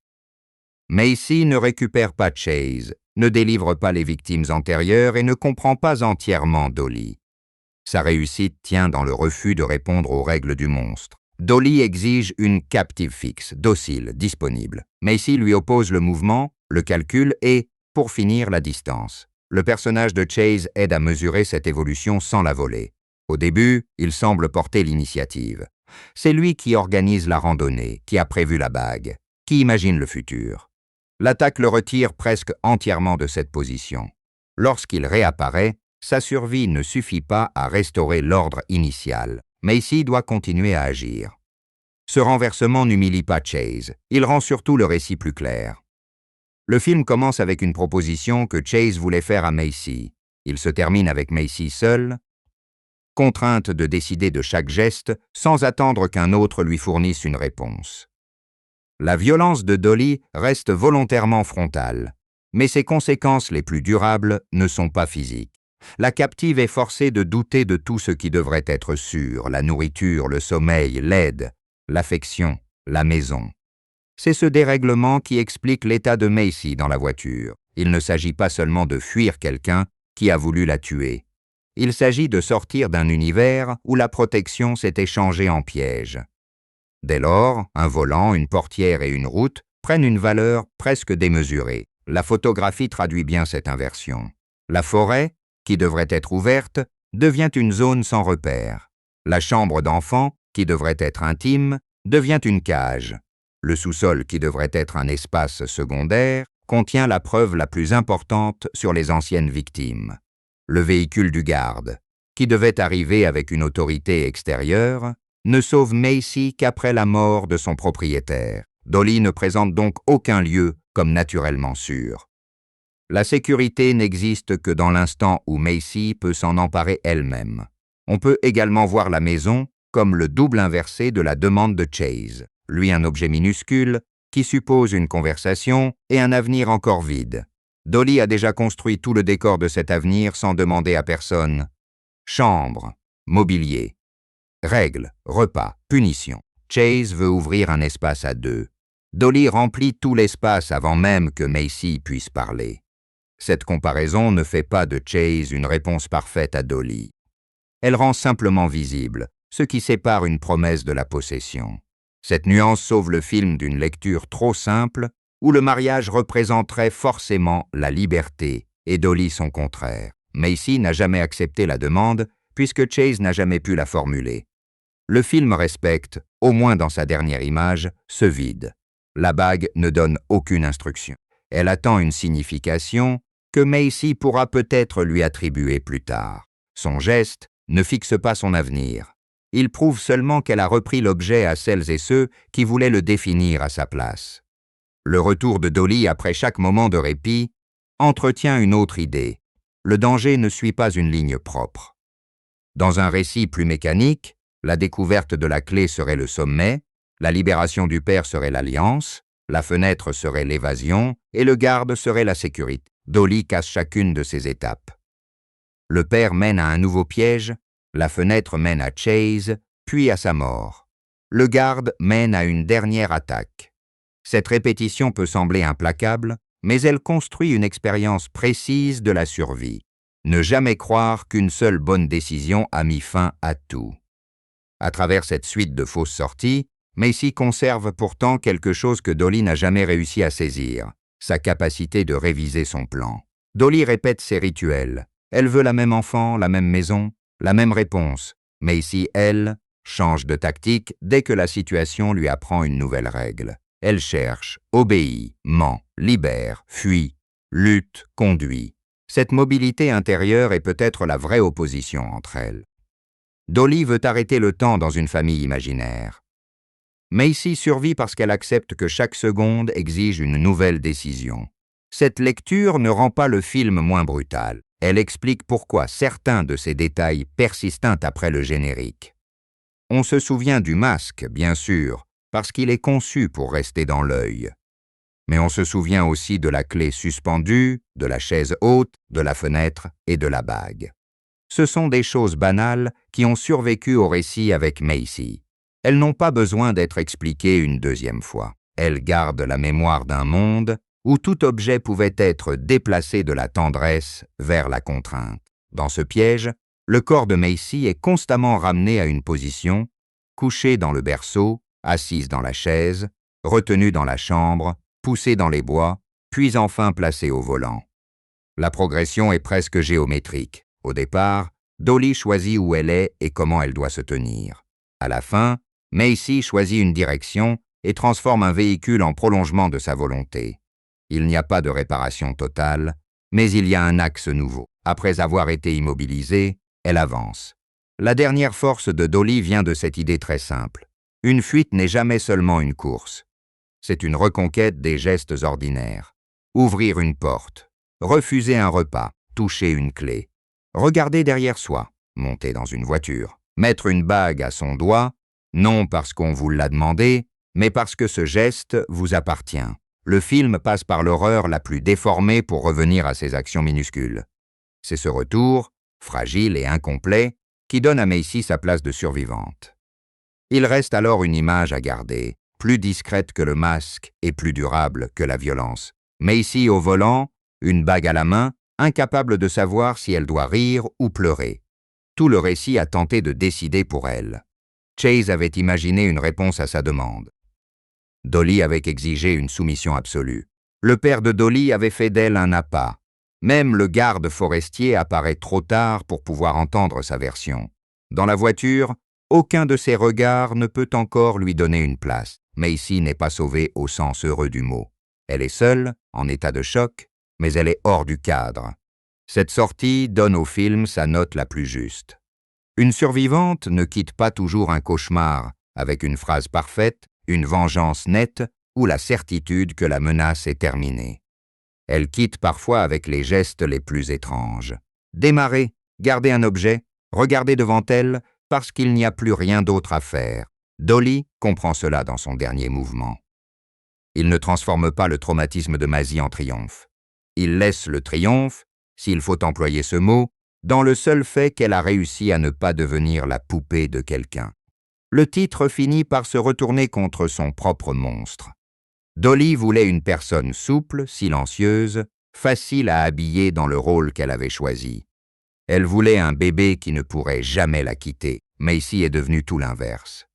Macy ne récupère pas Chase, ne délivre pas les victimes antérieures et ne comprend pas entièrement Dolly. Sa réussite tient dans le refus de répondre aux règles du monstre. Dolly exige une captive fixe, docile, disponible. Macy lui oppose le mouvement, le calcul et, pour finir, la distance. Le personnage de Chase aide à mesurer cette évolution sans la voler. Au début, il semble porter l'initiative. C'est lui qui organise la randonnée, qui a prévu la bague, qui imagine le futur. L'attaque le retire presque entièrement de cette position. Lorsqu'il réapparaît, sa survie ne suffit pas à restaurer l'ordre initial. Macy doit continuer à agir. Ce renversement n'humilie pas Chase, il rend surtout le récit plus clair. Le film commence avec une proposition que Chase voulait faire à Macy. Il se termine avec Macy seule, contrainte de décider de chaque geste sans attendre qu'un autre lui fournisse une réponse. La violence de Dolly reste volontairement frontale, mais ses conséquences les plus durables ne sont pas physiques. La captive est forcée de douter de tout ce qui devrait être sûr, la nourriture, le sommeil, l'aide, l'affection, la maison. C'est ce dérèglement qui explique l'état de Macy dans la voiture. Il ne s'agit pas seulement de fuir quelqu'un qui a voulu la tuer. Il s'agit de sortir d'un univers où la protection s'est échangée en piège. Dès lors, un volant, une portière et une route prennent une valeur presque démesurée. La photographie traduit bien cette inversion. La forêt, qui devrait être ouverte, devient une zone sans repère. La chambre d'enfant, qui devrait être intime, devient une cage. Le sous-sol, qui devrait être un espace secondaire, contient la preuve la plus importante sur les anciennes victimes. Le véhicule du garde, qui devait arriver avec une autorité extérieure, ne sauve Macy qu'après la mort de son propriétaire. Dolly ne présente donc aucun lieu comme naturellement sûr. La sécurité n'existe que dans l'instant où Macy peut s'en emparer elle-même. On peut également voir la maison comme le double inversé de la demande de Chase. Lui un objet minuscule qui suppose une conversation et un avenir encore vide. Dolly a déjà construit tout le décor de cet avenir sans demander à personne. Chambre, mobilier, règles, repas, punition. Chase veut ouvrir un espace à deux. Dolly remplit tout l'espace avant même que Macy puisse parler. Cette comparaison ne fait pas de Chase une réponse parfaite à Dolly. Elle rend simplement visible ce qui sépare une promesse de la possession. Cette nuance sauve le film d'une lecture trop simple où le mariage représenterait forcément la liberté et Dolly son contraire. Macy n'a jamais accepté la demande puisque Chase n'a jamais pu la formuler. Le film respecte, au moins dans sa dernière image, ce vide. La bague ne donne aucune instruction. Elle attend une signification que Macy pourra peut-être lui attribuer plus tard. Son geste ne fixe pas son avenir. Il prouve seulement qu'elle a repris l'objet à celles et ceux qui voulaient le définir à sa place. Le retour de Dolly après chaque moment de répit entretient une autre idée. Le danger ne suit pas une ligne propre. Dans un récit plus mécanique, la découverte de la clé serait le sommet, la libération du père serait l'alliance, la fenêtre serait l'évasion et le garde serait la sécurité. Dolly casse chacune de ces étapes. Le père mène à un nouveau piège, la fenêtre mène à Chase, puis à sa mort. Le garde mène à une dernière attaque. Cette répétition peut sembler implacable, mais elle construit une expérience précise de la survie. Ne jamais croire qu'une seule bonne décision a mis fin à tout. À travers cette suite de fausses sorties, Macy conserve pourtant quelque chose que Dolly n'a jamais réussi à saisir, sa capacité de réviser son plan. Dolly répète ses rituels. Elle veut la même enfant, la même maison, la même réponse. Macy, elle, change de tactique dès que la situation lui apprend une nouvelle règle. Elle cherche, obéit, ment, libère, fuit, lutte, conduit. Cette mobilité intérieure est peut-être la vraie opposition entre elles. Dolly veut arrêter le temps dans une famille imaginaire. Macy survit parce qu'elle accepte que chaque seconde exige une nouvelle décision. Cette lecture ne rend pas le film moins brutal. Elle explique pourquoi certains de ces détails persistent après le générique. On se souvient du masque, bien sûr, parce qu'il est conçu pour rester dans l'œil. Mais on se souvient aussi de la clé suspendue, de la chaise haute, de la fenêtre et de la bague. Ce sont des choses banales qui ont survécu au récit avec Macy. Elles n'ont pas besoin d'être expliquées une deuxième fois. Elles gardent la mémoire d'un monde où tout objet pouvait être déplacé de la tendresse vers la contrainte. Dans ce piège, le corps de Macy est constamment ramené à une position, couché dans le berceau, assise dans la chaise, retenue dans la chambre, poussée dans les bois, puis enfin placée au volant. La progression est presque géométrique. Au départ, Dolly choisit où elle est et comment elle doit se tenir. À la fin, Macy choisit une direction et transforme un véhicule en prolongement de sa volonté. Il n'y a pas de réparation totale, mais il y a un axe nouveau. Après avoir été immobilisée, elle avance. La dernière force de Dolly vient de cette idée très simple. Une fuite n'est jamais seulement une course. C'est une reconquête des gestes ordinaires. Ouvrir une porte, refuser un repas, toucher une clé, regarder derrière soi, monter dans une voiture, mettre une bague à son doigt, non parce qu'on vous l'a demandé, mais parce que ce geste vous appartient. Le film passe par l'horreur la plus déformée pour revenir à ses actions minuscules. C'est ce retour, fragile et incomplet, qui donne à Macy sa place de survivante. Il reste alors une image à garder, plus discrète que le masque et plus durable que la violence. Macy au volant, une bague à la main, incapable de savoir si elle doit rire ou pleurer. Tout le récit a tenté de décider pour elle. Chase avait imaginé une réponse à sa demande. Dolly avait exigé une soumission absolue. Le père de Dolly avait fait d'elle un appât. Même le garde forestier apparaît trop tard pour pouvoir entendre sa version. Dans la voiture, aucun de ses regards ne peut encore lui donner une place. Macy n'est pas sauvée au sens heureux du mot. Elle est seule, en état de choc, mais elle est hors du cadre. Cette sortie donne au film sa note la plus juste. Une survivante ne quitte pas toujours un cauchemar avec une phrase parfaite, une vengeance nette ou la certitude que la menace est terminée. Elle quitte parfois avec les gestes les plus étranges. Démarrer, garder un objet, regarder devant elle parce qu'il n'y a plus rien d'autre à faire. Dolly comprend cela dans son dernier mouvement. Il ne transforme pas le traumatisme de Macy en triomphe. Il laisse le triomphe, s'il faut employer ce mot, dans le seul fait qu'elle a réussi à ne pas devenir la poupée de quelqu'un. Le titre finit par se retourner contre son propre monstre. Dolly voulait une personne souple, silencieuse, facile à habiller dans le rôle qu'elle avait choisi. Elle voulait un bébé qui ne pourrait jamais la quitter. Macy est devenue tout l'inverse.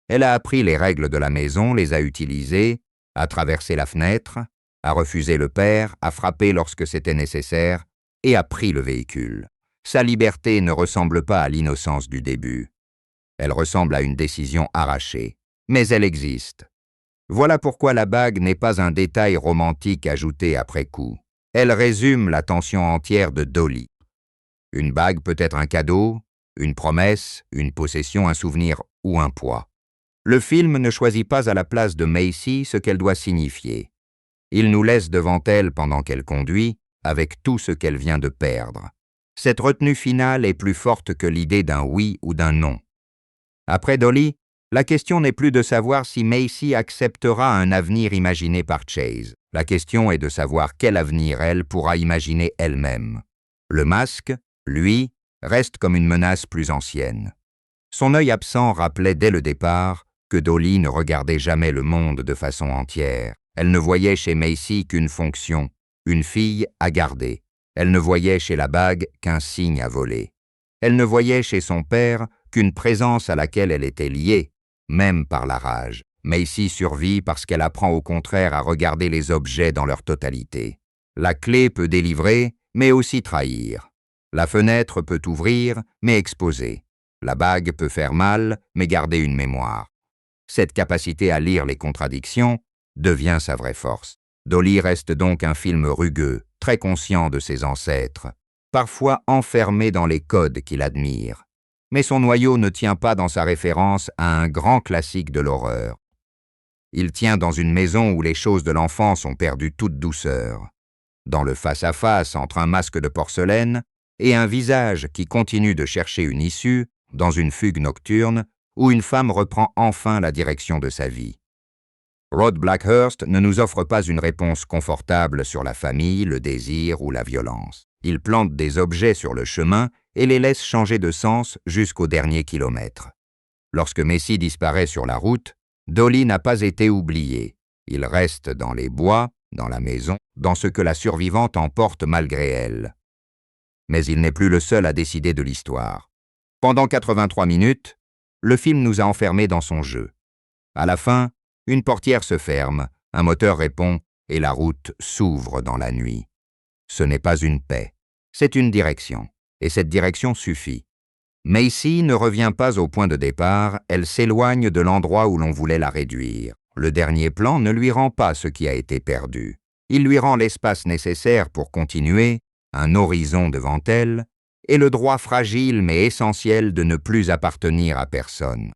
Elle a appris les règles de la maison, les a utilisées, a traversé la fenêtre, a refusé le père, a frappé lorsque c'était nécessaire et a pris le véhicule. Sa liberté ne ressemble pas à l'innocence du début. Elle ressemble à une décision arrachée, mais elle existe. Voilà pourquoi la bague n'est pas un détail romantique ajouté après coup. Elle résume la tension entière de Dolly. Une bague peut être un cadeau, une promesse, une possession, un souvenir ou un poids. Le film ne choisit pas à la place de Macy ce qu'elle doit signifier. Il nous laisse devant elle pendant qu'elle conduit, avec tout ce qu'elle vient de perdre. Cette retenue finale est plus forte que l'idée d'un oui ou d'un non. Après Dolly, la question n'est plus de savoir si Macy acceptera un avenir imaginé par Chase. La question est de savoir quel avenir elle pourra imaginer elle-même. Le masque, lui, reste comme une menace plus ancienne. Son œil absent rappelait dès le départ que Dolly ne regardait jamais le monde de façon entière. Elle ne voyait chez Macy qu'une fonction, une fille à garder. Elle ne voyait chez la bague qu'un signe à voler. Elle ne voyait chez son père qu'une présence à laquelle elle était liée, même par la rage. Macy survit parce qu'elle apprend au contraire à regarder les objets dans leur totalité. La clé peut délivrer, mais aussi trahir. La fenêtre peut ouvrir, mais exposer. La bague peut faire mal, mais garder une mémoire. Cette capacité à lire les contradictions devient sa vraie force. Dolly reste donc un film rugueux, très conscient de ses ancêtres, parfois enfermé dans les codes qu'il admire. Mais son noyau ne tient pas dans sa référence à un grand classique de l'horreur. Il tient dans une maison où les choses de l'enfance ont perdu toute douceur, dans le face-à-face entre un masque de porcelaine et un visage qui continue de chercher une issue, dans une fugue nocturne où une femme reprend enfin la direction de sa vie. Rod Blackhurst ne nous offre pas une réponse confortable sur la famille, le désir ou la violence. Il plante des objets sur le chemin et les laisse changer de sens jusqu'au dernier kilomètre. Lorsque Macy disparaît sur la route, Dolly n'a pas été oubliée. Il reste dans les bois, dans la maison, dans ce que la survivante emporte malgré elle. Mais il n'est plus le seul à décider de l'histoire. Pendant 83 minutes, le film nous a enfermés dans son jeu. À la fin, une portière se ferme, un moteur répond et la route s'ouvre dans la nuit. Ce n'est pas une paix, c'est une direction, et cette direction suffit. Macy ne revient pas au point de départ, elle s'éloigne de l'endroit où l'on voulait la réduire. Le dernier plan ne lui rend pas ce qui a été perdu. Il lui rend l'espace nécessaire pour continuer, un horizon devant elle, et le droit fragile mais essentiel de ne plus appartenir à personne.